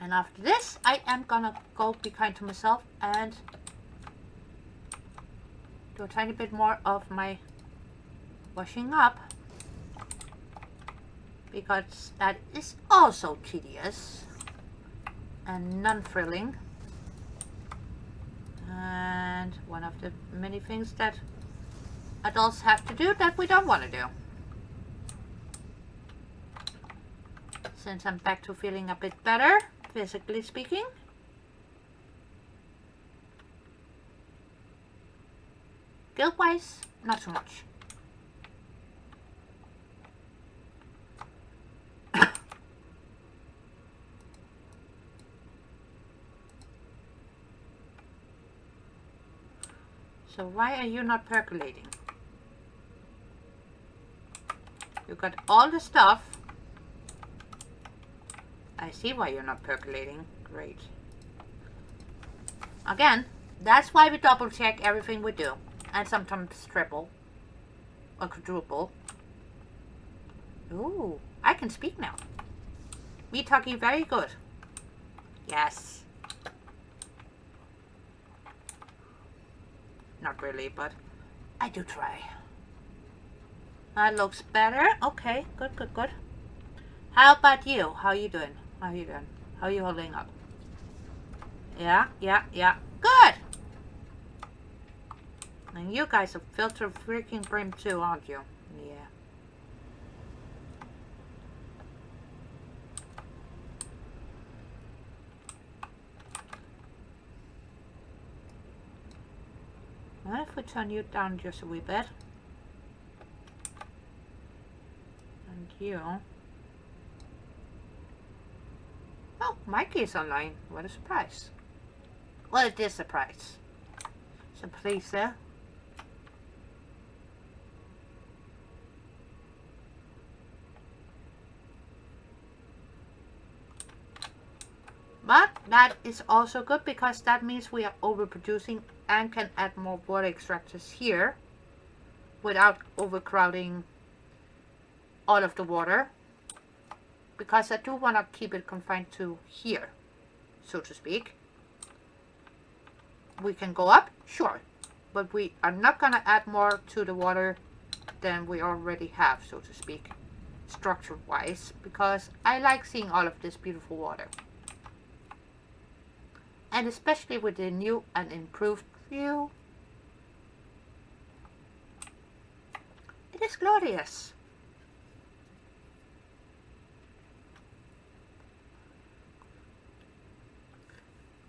[SPEAKER 1] And after this, I am gonna go be kind to myself and do a tiny bit more of my washing up, because that is also tedious and non-thrilling, and one of the many things that adults have to do that we don't want to do. Since I'm back to feeling a bit better, physically speaking. Guilt-wise, not so much. So why are you not percolating? You got all the stuff. I see why you're not percolating. Great. Again, that's why we double check everything we do. And sometimes triple. Or quadruple. Ooh, I can speak now. Me talking very good. Yes. Not really, but I do try. That looks better. Okay, good, good, good. How about you? How are you doing? How are you doing? How are you holding up? Yeah, yeah, yeah. Good! And you guys are filter freaking brim too, aren't you? Yeah. Well, if we turn you down just a wee bit. And you. Oh, Mikey is online. What a surprise. Well, it is a surprise. So please there. But that is also good because that means we are overproducing and can add more water extractors here without overcrowding all of the water, because I do want to keep it confined to here, so to speak. We can go up, sure, but we are not going to add more to the water than we already have, so to speak, structure wise, because I like seeing all of this beautiful water. And especially with the new and improved view, it is glorious.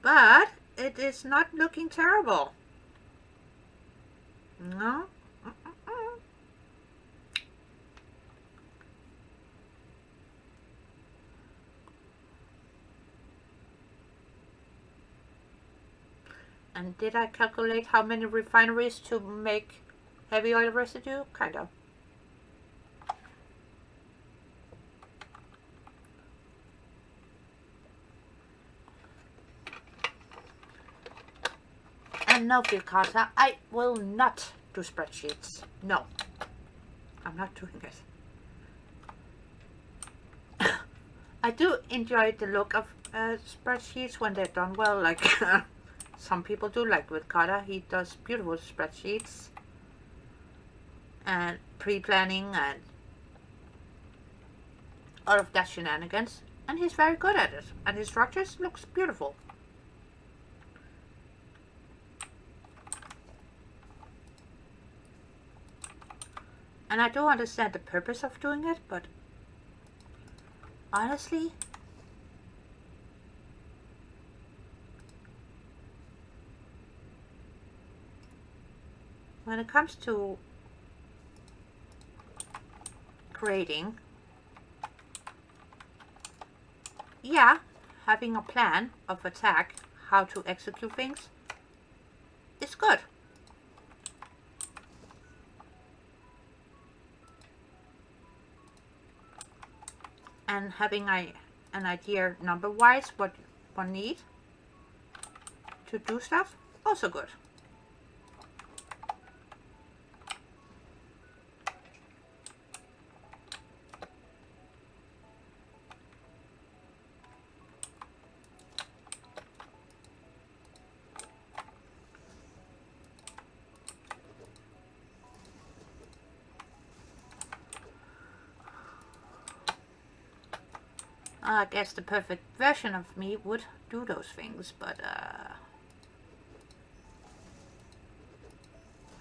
[SPEAKER 1] But it is not looking terrible. No. And did I calculate how many refineries to make heavy oil residue? Kind of. And no, Filcata, I will not do spreadsheets. No, I'm not doing it. I do enjoy the look of spreadsheets when they're done well, like some people do, like with Kata. He does beautiful spreadsheets and pre-planning and all of that shenanigans, and he's very good at it, and his structures looks beautiful. And I do understand the purpose of doing it, but honestly, when it comes to creating, yeah, having a plan of attack, how to execute things, is good. And having an idea number-wise what one need to do stuff, also good. I guess the perfect version of me would do those things, but a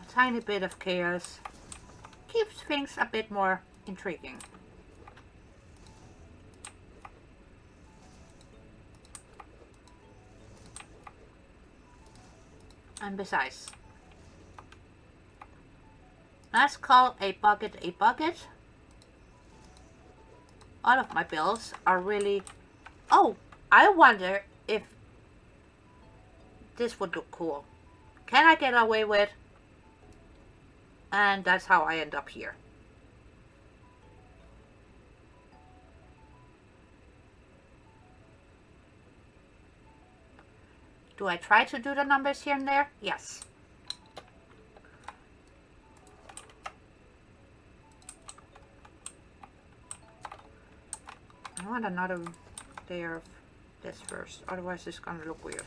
[SPEAKER 1] tiny bit of chaos keeps things a bit more intriguing. And besides, let's call a bucket a bucket. All of my bills are really... Oh, I wonder if this would look cool. Can I get away with? And that's how I end up here. Do I try to do the numbers here and there? Yes. I want another layer of this first, otherwise it's gonna look weird.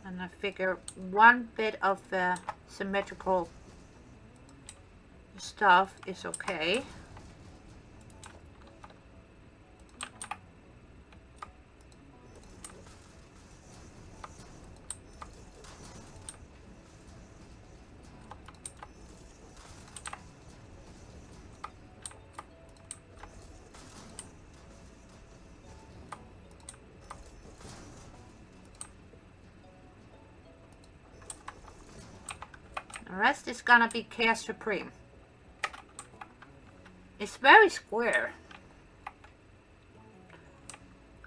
[SPEAKER 1] And I figure one bit of the symmetrical stuff is okay. The rest is gonna be Chaos Supreme. It's very square.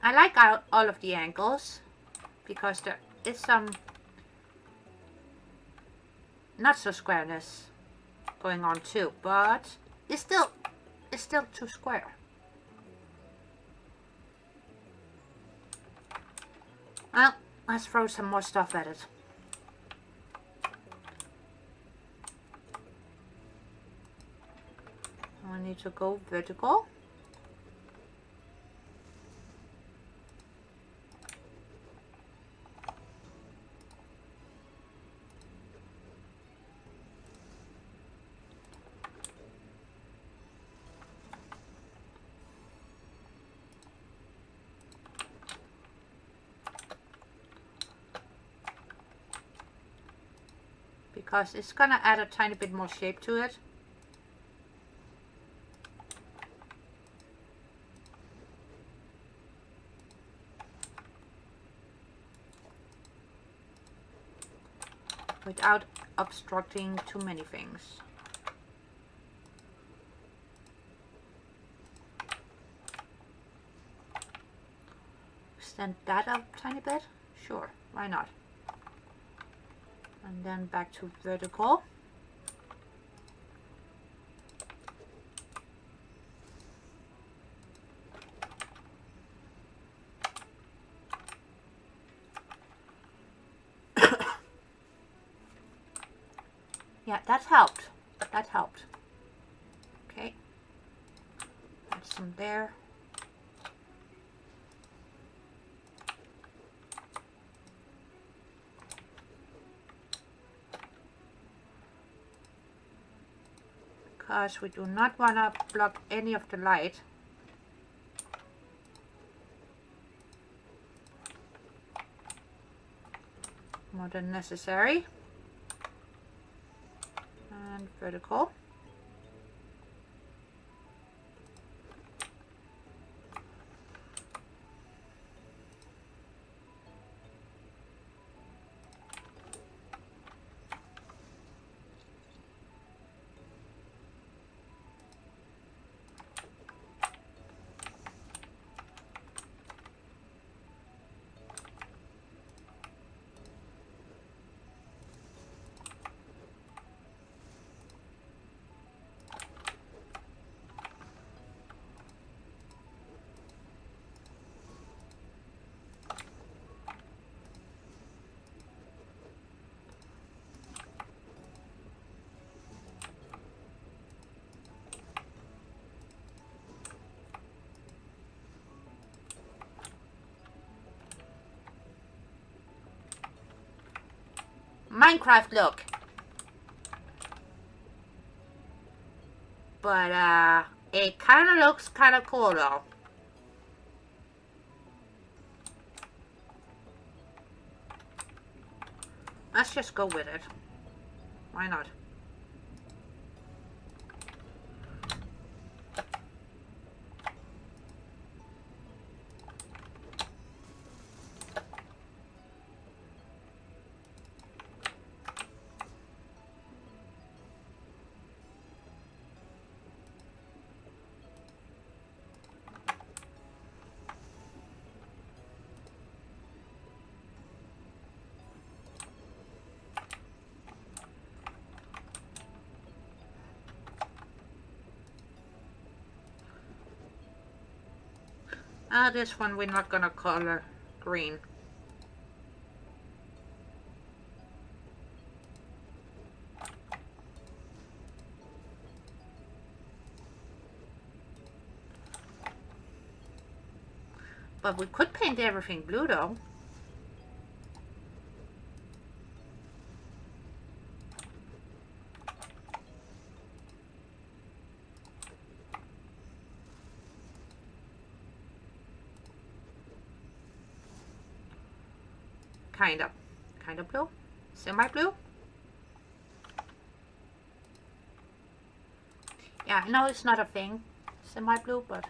[SPEAKER 1] I like all of the angles because there is some not so squareness going on too, but it's still too square. Well, let's throw some more stuff at it. I need to go vertical. Because it's gonna add a tiny bit more shape to it. Without obstructing too many things. Extend that up a tiny bit? Sure, why not? And then back to vertical. Yeah, that helped. That helped. Okay. Add some there. Because we do not want to block any of the light. More than necessary. And vertical. Minecraft look. But it kind of looks kind of cool though. Let's just go with it. Why not? This one we're not gonna color green. But we could paint everything blue though. Kind of blue, semi-blue. Yeah, I know it's not a thing, semi-blue, but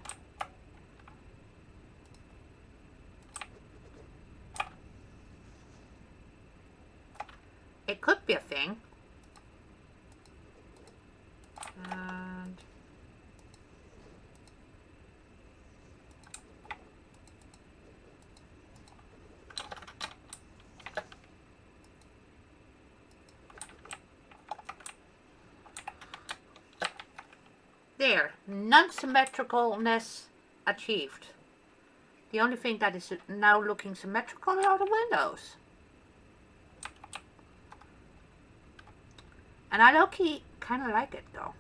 [SPEAKER 1] it could be a thing. And there, non-symmetricalness achieved. The only thing that is now looking symmetrical are the windows. And I low-key kind of like it though.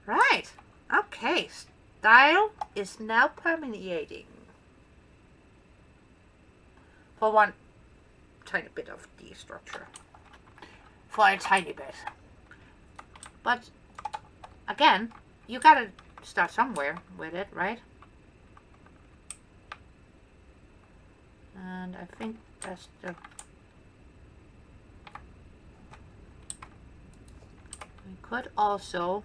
[SPEAKER 1] Right, okay, style is now permeating. For one tiny bit of the structure. For a tiny bit. But again, you gotta start somewhere with it, right? And I think that's the... We could also,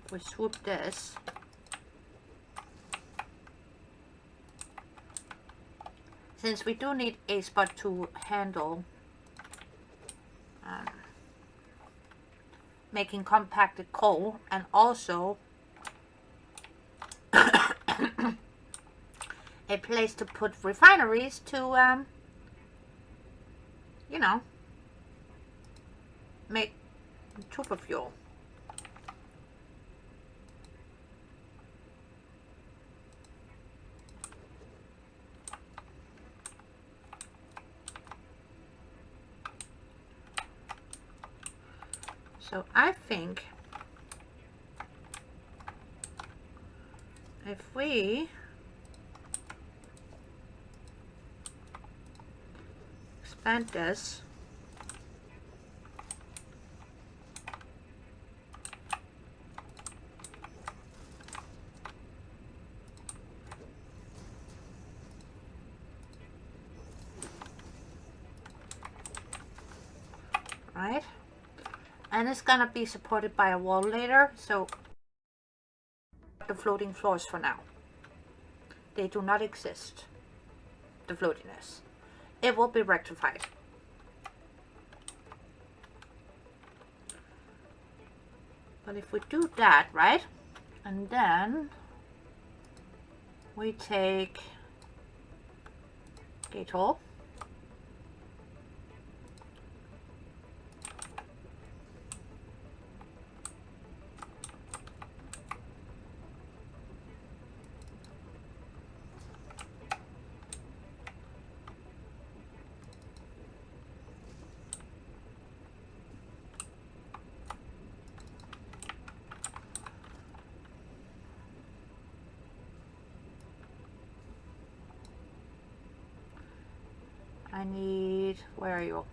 [SPEAKER 1] if we swoop this, since we do need a spot to handle making compacted coal, and also a place to put refineries to, you know, make super fuel. So I think if we expand this, right? And it's gonna be supported by a wall later, so the floating floors for now. They do not exist, the floatiness. It will be rectified. But if we do that, right? And then we take gate hole. I need, where are you?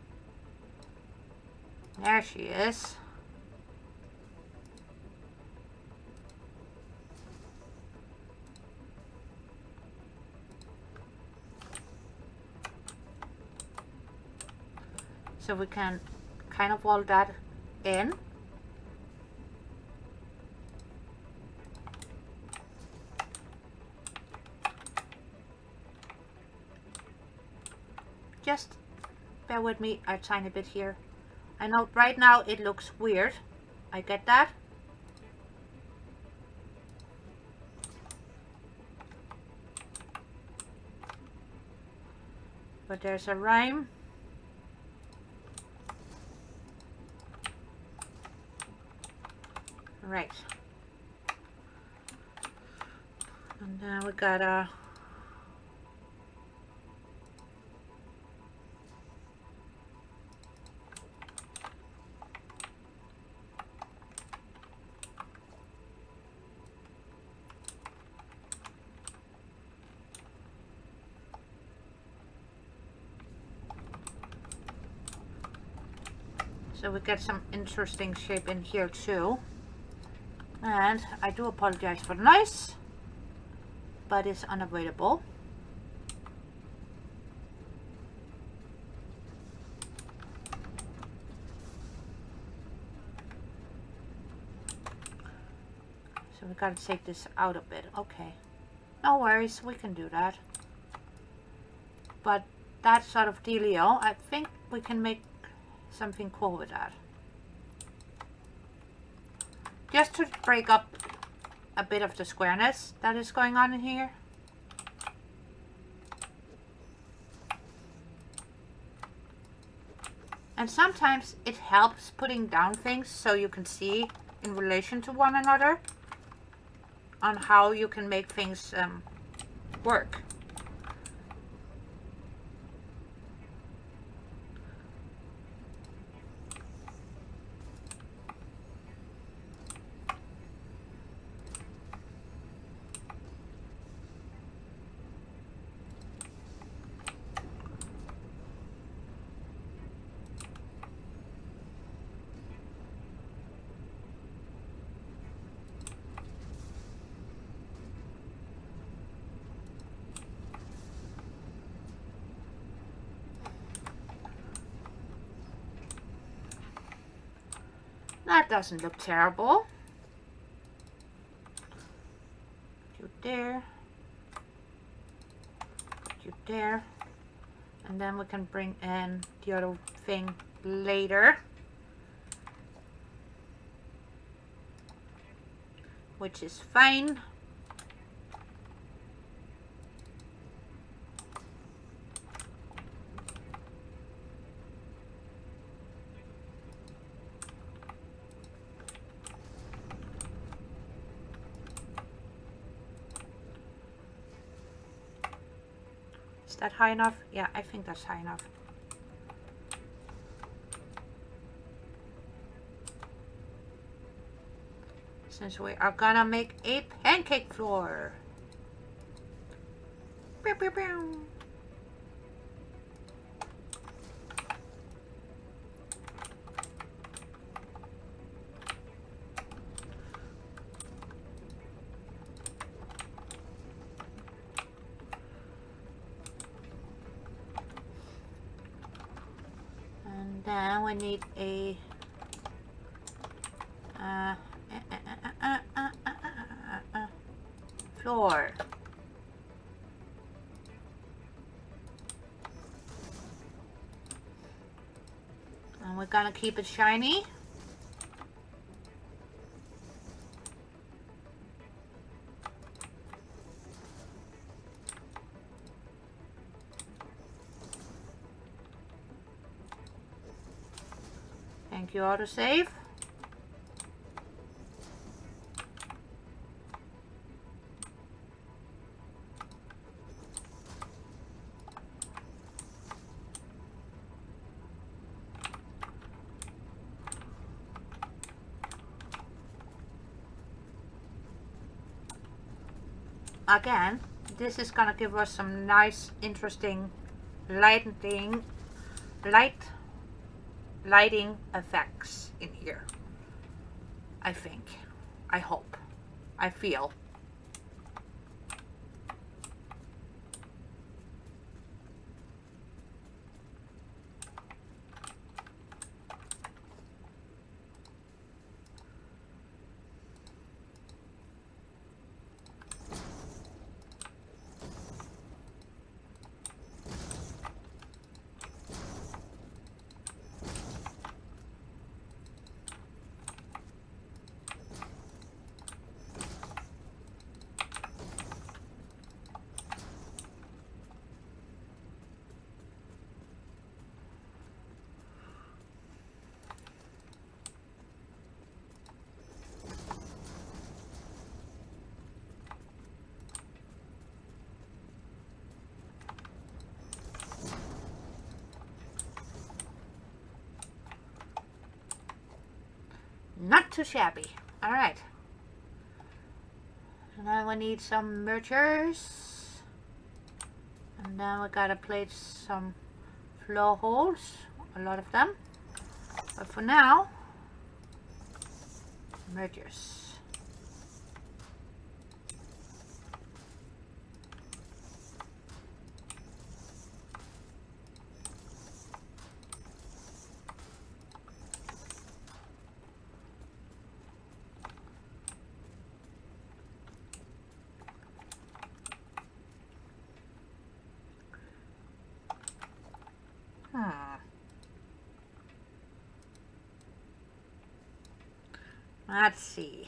[SPEAKER 1] There she is. So we can kind of wall that in. Just bear with me a tiny bit here. I know right now it looks weird. I get that. But there's a rhyme. Right. And then we gotta so we get some interesting shape in here too. And I do apologize for the noise, but it's unavoidable. So we gotta take this out a bit. Okay, no worries, we can do that. But that sort of dealio, I think we can make something cool with that. Just to break up a bit of the squareness that is going on in here. And sometimes it helps putting down things so you can see in relation to one another on how you can make things work. That doesn't look terrible. You there. You there. And then we can bring in the other thing later, which is fine. Is that high enough? Yeah, I think that's high enough. since we are gonna make a pancake floor. Pew, pew, pew. And then we need a floor. And we're gonna keep it shiny. Thank you, autosave. Again, this is gonna give us some nice, interesting lighting effects in here. I think. I hope. I feel. Not too shabby. Alright. And then we need some mergers. And then we gotta place some flow holes. A lot of them. But for now, mergers. Let's see.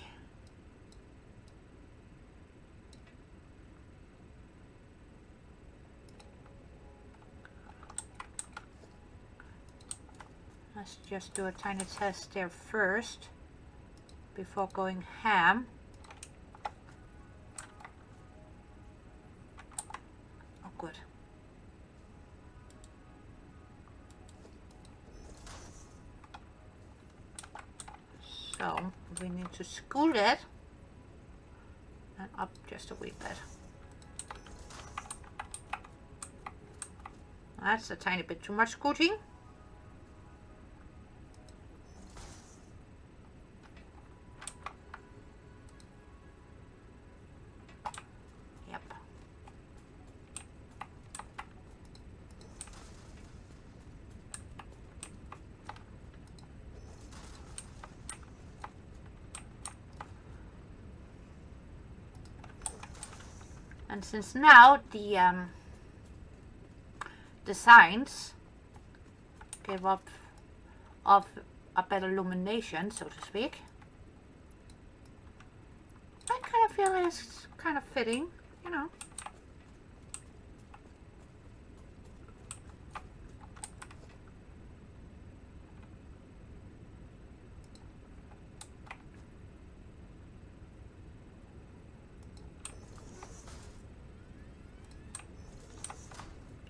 [SPEAKER 1] Let's just do a tiny test there first before going ham. Oh, good. So we need to scoot it and up just a wee bit. That's a tiny bit too much scooting. Yep. And since now the signs give up of a better illumination, so to speak, I kind of feel it's kind of fitting, you know.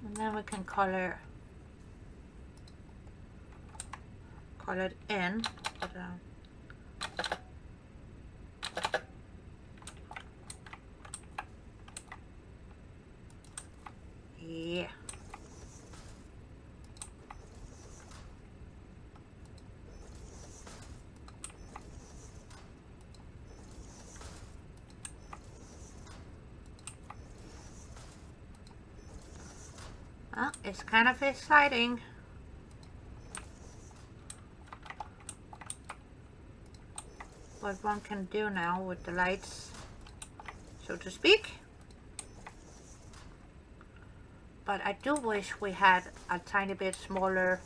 [SPEAKER 1] And then we can color it in. But, It's kind of exciting. What one can do now with the lights, so to speak. But I do wish we had a tiny bit smaller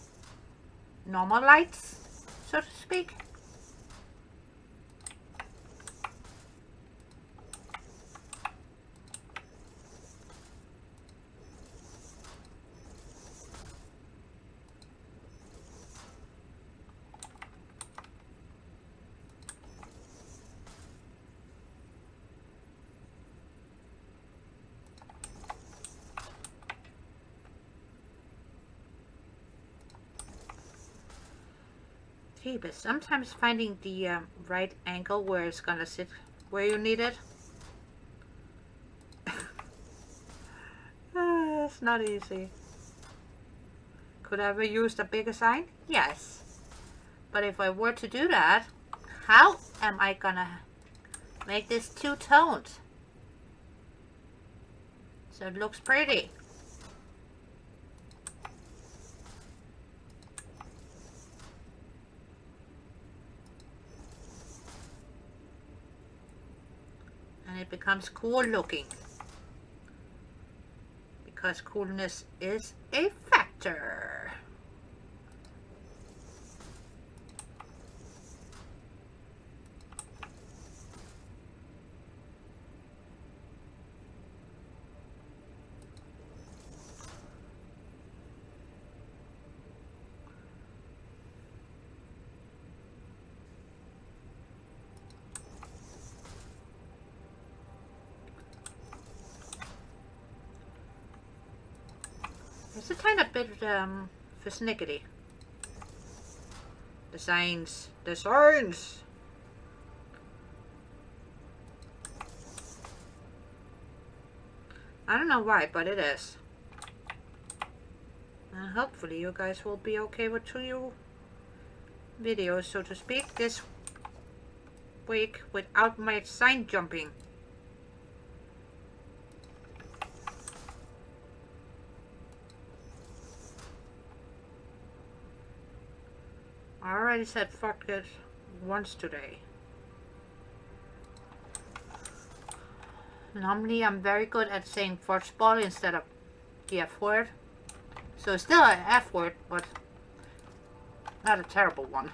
[SPEAKER 1] normal lights, so to speak. But sometimes finding the right angle where it's gonna sit where you need it, it's not easy. Could I have used a bigger sign? Yes. But if I were to do that, how am I gonna make this two-toned so it looks pretty? And it becomes cool looking, because coolness is a factor. It's a tiny bit persnickety. The signs. The signs! I don't know why, but it is. And hopefully you guys will be okay with 2 videos, so to speak, this week without my sign jumping. I already said fuck it once today. Normally I'm very good at saying fudgeball instead of the F word. So it's still an F word, but not a terrible one.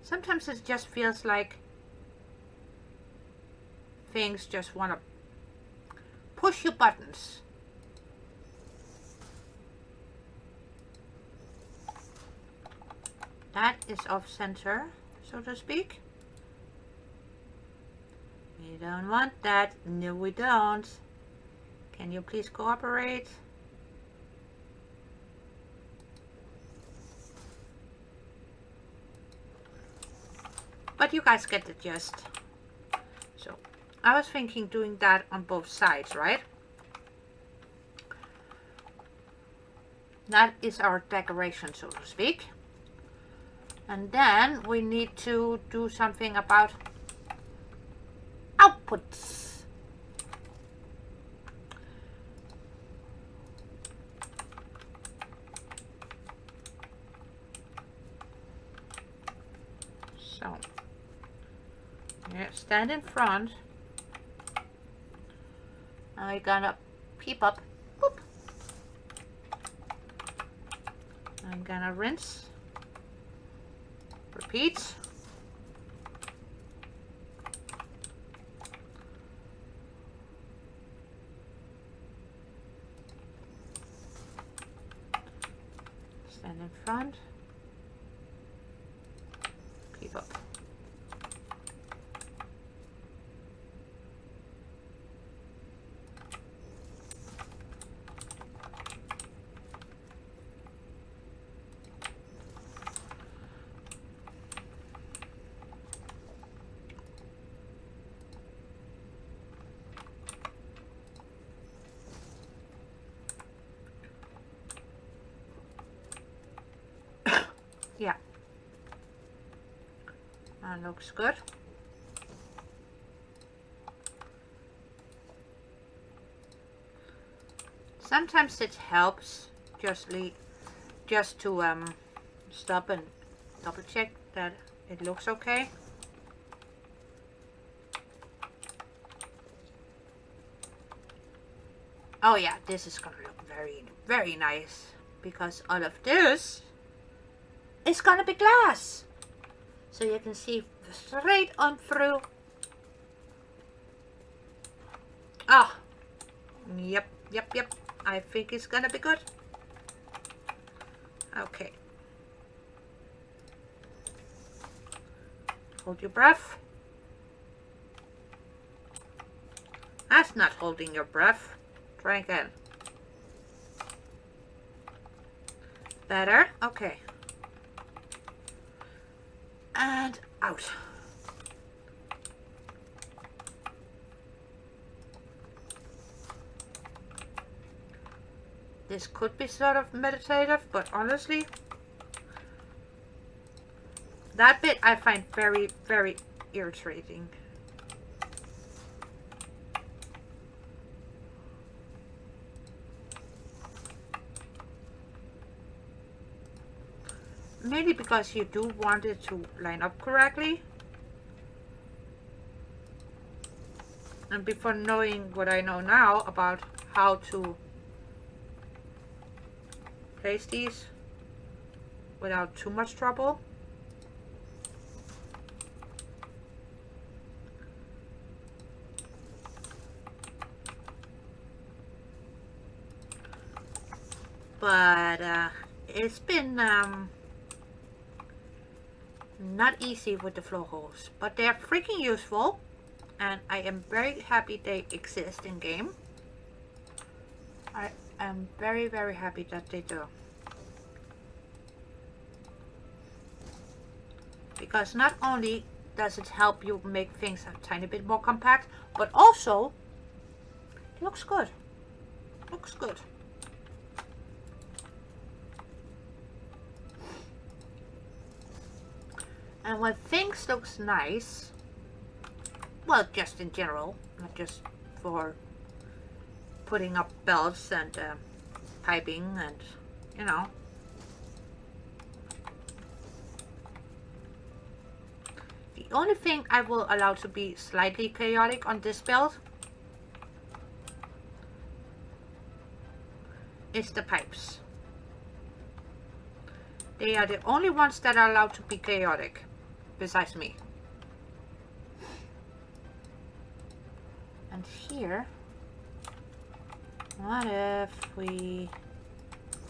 [SPEAKER 1] Sometimes it just feels like things just want to push your buttons. That is off center, so to speak. We don't want that. No, we don't. Can you please cooperate? But you guys get the gist. So, I was thinking doing that on both sides, right? That is our decoration, so to speak. And then we need to do something about outputs. So, yeah, stand in front. I'm gonna peep up. Boop. I'm gonna rinse. Repeat. Stand in front. Peep up. Yeah. That looks good. Sometimes it helps just to stop and double check that it looks okay. Oh yeah, this is gonna look very, very nice because all of this is gonna be glass. So you can see straight on through. Ah, yep. I think it's gonna be good. Okay. Hold your breath. That's not holding your breath. Try again. Better? Okay. And out. This could be sort of meditative, but honestly, that bit I find very, very irritating. Mainly because you do want it to line up correctly. And before knowing what I know now about how to place these without too much trouble. But it's been not easy with the flow holes, but they're freaking useful, and I am very happy they exist in game. I am very, very happy that they do. Because not only does it help you make things a tiny bit more compact, but also it looks good. Looks good. And when things looks nice, well, just in general, not just for putting up belts and piping and, you know. The only thing I will allow to be slightly chaotic on this belt is the pipes. They are the only ones that are allowed to be chaotic, besides me. And here, what if we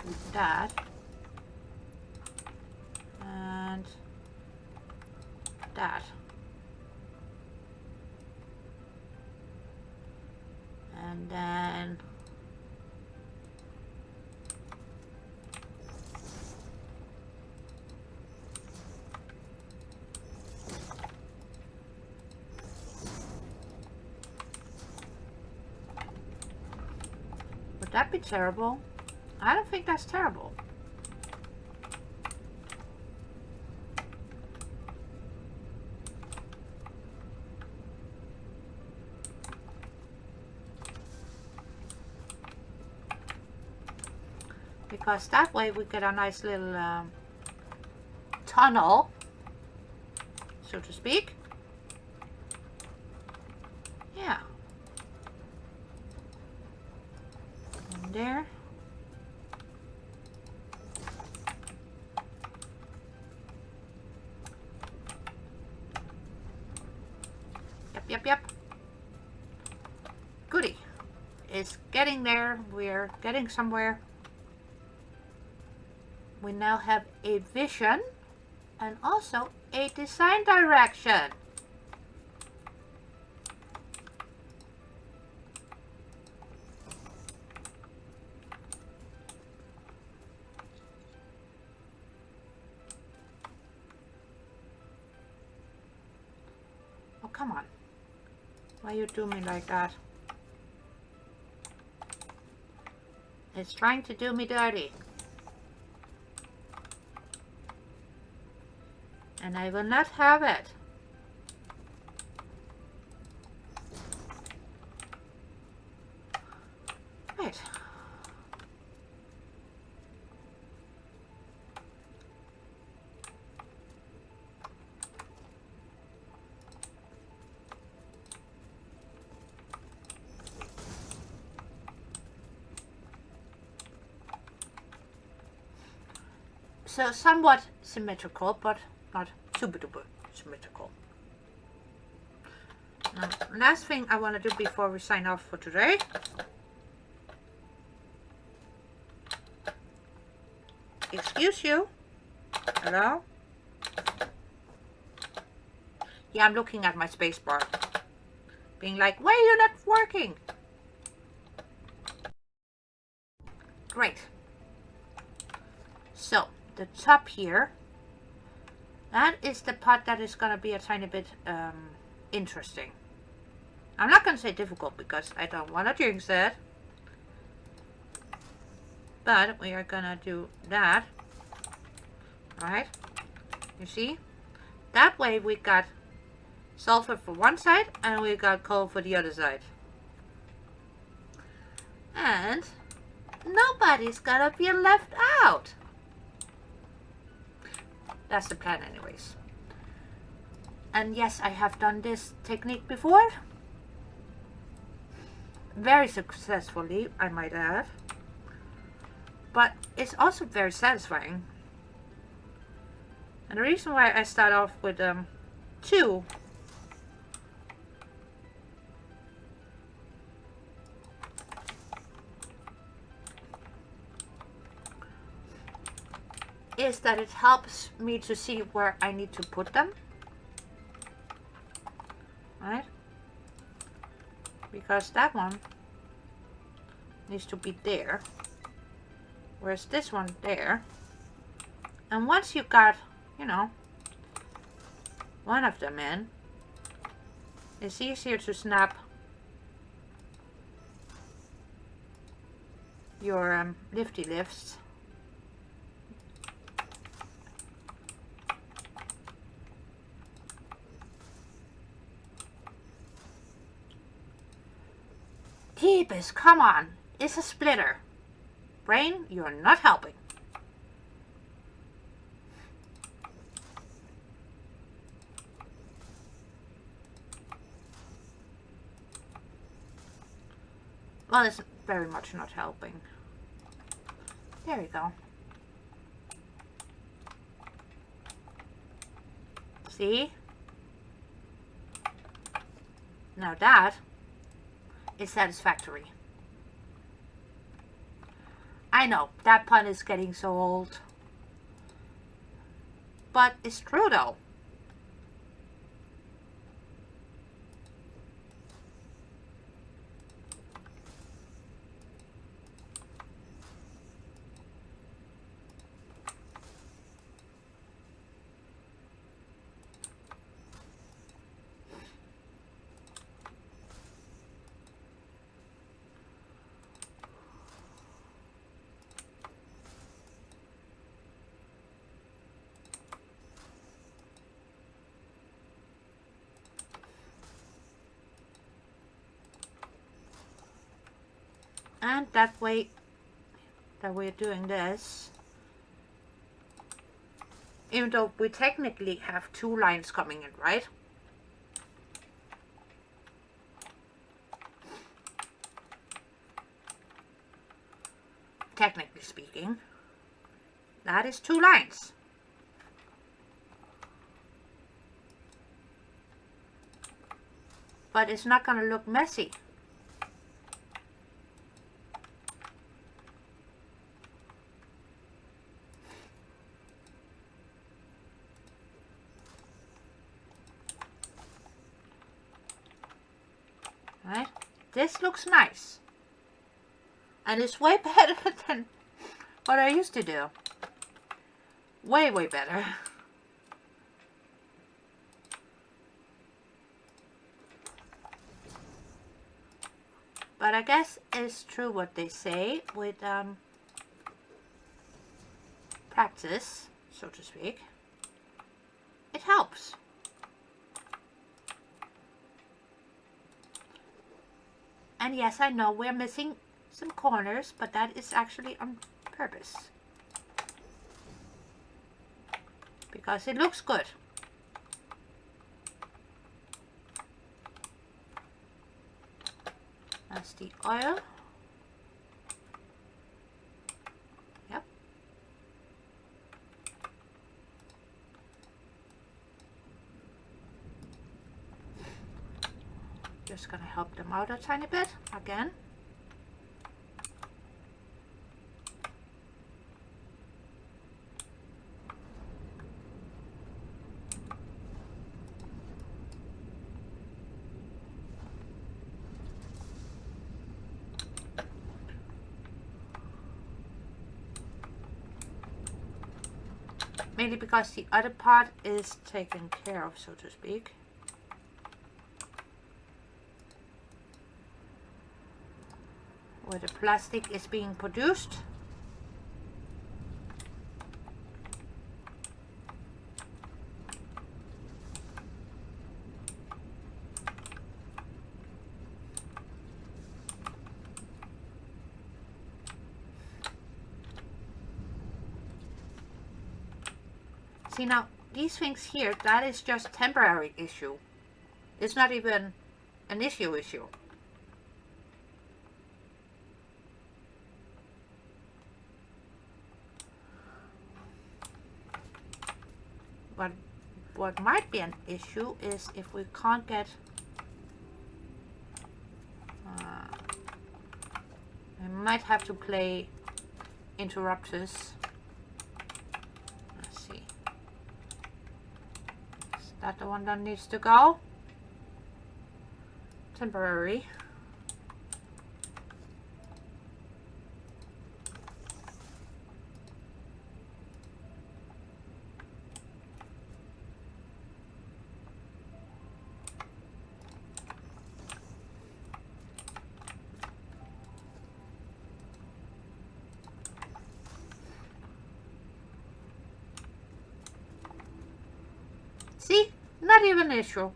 [SPEAKER 1] do that and that, and then would that be terrible? I don't think that's terrible. Because that way we get a nice little tunnel, so to speak. Yeah. And there. Yep. Goody. It's getting there. We're getting somewhere. We now have a vision and also a design direction. Oh, come on. Why you do me like that? It's trying to do me dirty. And I will not have it. Right. So somewhat symmetrical, but not super duper symmetrical. Now, last thing I want to do before we sign off for today excuse you. Hello? Yeah, I'm looking at my space bar. Being like, why are you not working? Great. So, the top here, that is the part that is going to be a tiny bit interesting. I'm not going to say difficult because I don't want to jinx it. But we are going to do that. Right? You see? That way we got sulfur for one side and we got coal for the other side. And nobody's gonna be left out. That's the plan anyways. And yes, I have done this technique before. Very successfully, I might add. But it's also very satisfying. And the reason why I start off with 2 is that it helps me to see where I need to put them. Right? Because that one needs to be there. Whereas this one there. And once you got, you know, one of them in, it's easier to snap your lifty lifts. Jeepers, come on. It's a splitter. Brain, you're not helping. Well, it's very much not helping. There we go. See? Now that is satisfactory. I know, that pun is getting so old. But it's true though. And that way that we're doing this, even though we technically have 2 lines coming in, right? Technically speaking, that is 2 lines. But it's not going to look messy. Right? This looks nice. And it's way better than what I used to do. Way, way better. But I guess it's true what they say with practice, so to speak. It it helps. And yes, I know we're missing some corners, but that is actually on purpose. Because it looks good. That's the oil. Yep. Just gonna help them out a tiny bit again. Mainly because the other part is taken care of, so to speak. Where the plastic is being produced. See now, these things here, that is just temporary issue. It's not even an issue. But what might be an issue is if we can't get I might have to play interrupters. Let's see. Is that the one that needs to go? Temporary. See? Not even an issue.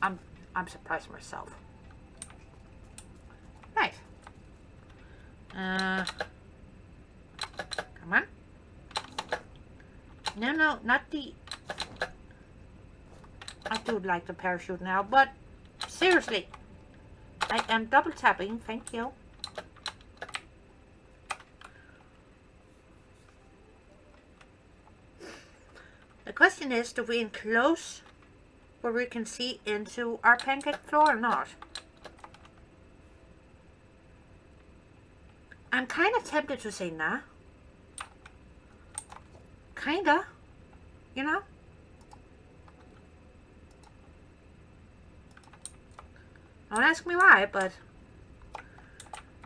[SPEAKER 1] I'm surprised myself. Right. Come on. No, not the... I do like the parachute now, but seriously, I am double tapping. Thank you. The question is, do we enclose where we can see into our pancake floor or not? I'm kind of tempted to say nah. Kinda, you know? Don't ask me why, but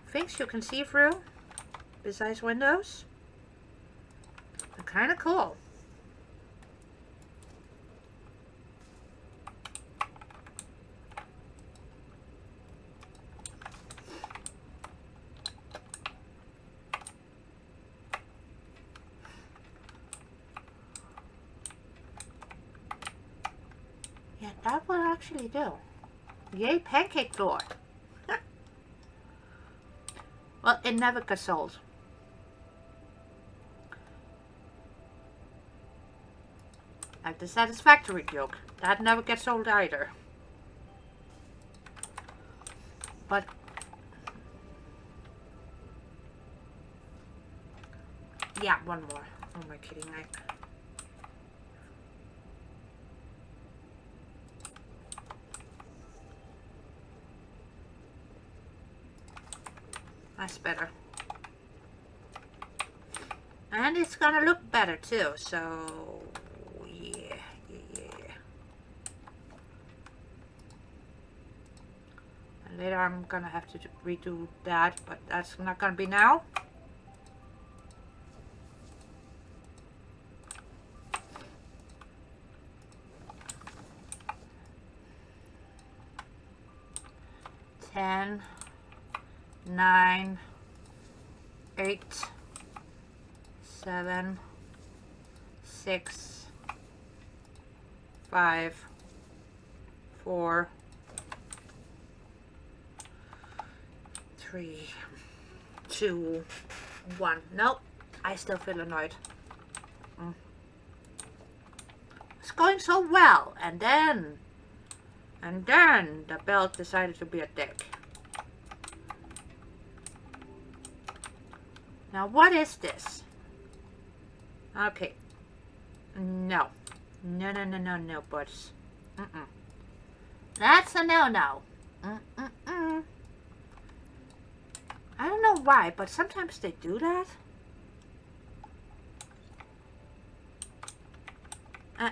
[SPEAKER 1] things you can see through, besides windows, are kind of cool. Yeah, that will actually do. Yay, pancake floor. Well, it never got sold. Like the Satisfactory joke. That never gets sold either. But yeah, one more. Oh my kidding. That's better. And it's gonna look better too, so yeah. And later I'm gonna have to redo that, but that's not gonna be now. Ten, 9, 8, 7, 6, 5, 4, 3, 2, 1. Nope, I still feel annoyed. It's going so well, and then the belt decided to be a dick. Now what is this? Okay. No. No, buds. That's a no-no. I don't know why, but sometimes they do that.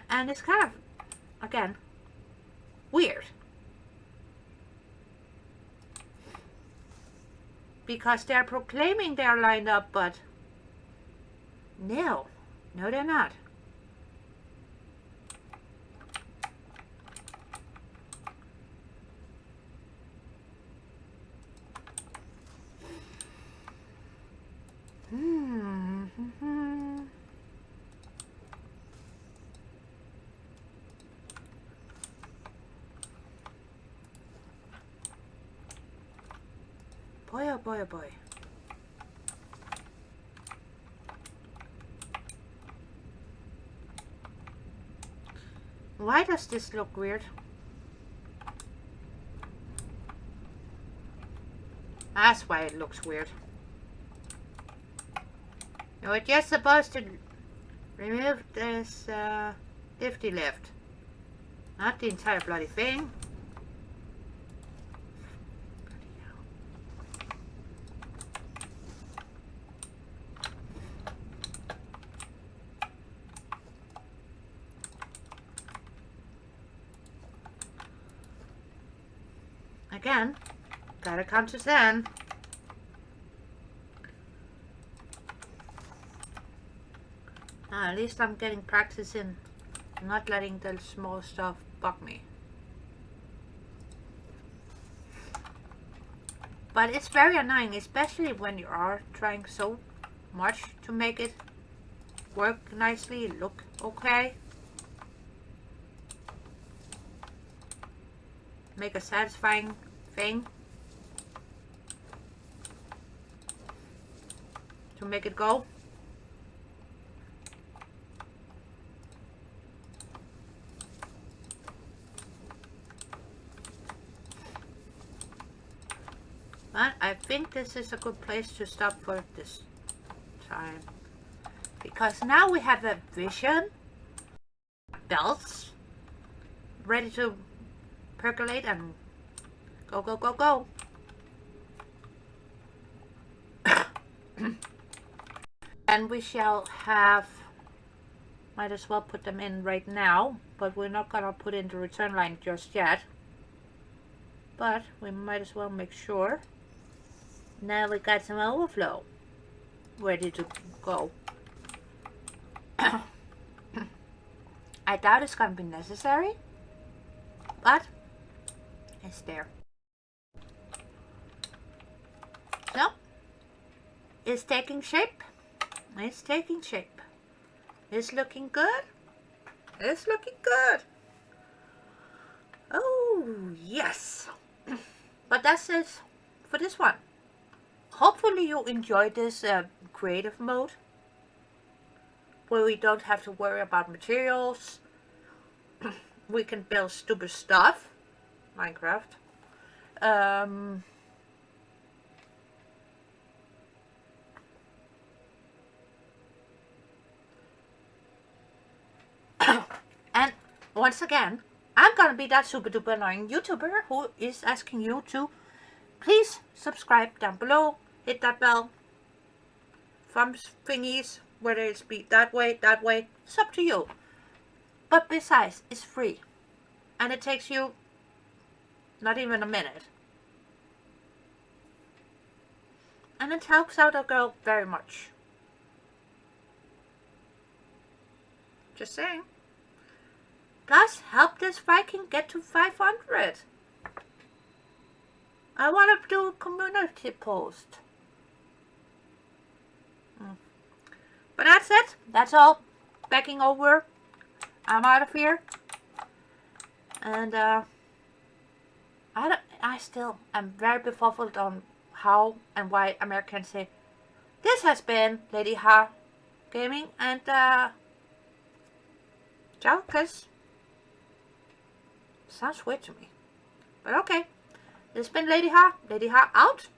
[SPEAKER 1] And it's kind of, again, weird. Because they're proclaiming they're lined up, but no, they're not. Boy, oh boy, oh boy. Why does this look weird? That's why it looks weird. You're just supposed to remove this lifty lift. Not the entire bloody thing. Again, gotta count to 10. At least I'm getting practice in not letting the small stuff bug me. But it's very annoying, especially when you are trying so much to make it work nicely, look okay. Make a satisfying thing. To make it go. But I think this is a good place to stop for this time. Because now we have a vision, belts, ready to percolate and go, go, go, go. And we shall have, might as well put them in right now, but we're not gonna put in the return line just yet. But we might as well make sure. Now we got some overflow ready to go. I doubt it's gonna be necessary, but it's there. So, it's taking shape. It's taking shape. It's looking good. It's looking good. Oh, yes. But that's it for this one. Hopefully you enjoyed this creative mode, where we don't have to worry about materials. We can build stupid stuff. Minecraft. And once again, I'm gonna be that super duper annoying YouTuber who is asking you to please subscribe down below, hit that bell, thumbs thingies, whether it's be that way, it's up to you. But besides, it's free. And it takes you not even a minute. And it helps out a girl very much. Just saying. Plus, help this Viking get to 500. I want to do a community post. But that's it. That's all. backing over. I'm out of here. And I still am very befuddled on how and why Americans say, this has been Lady Ha Gaming, and ciao, cause sounds weird to me. But okay. This has been Lady Ha out.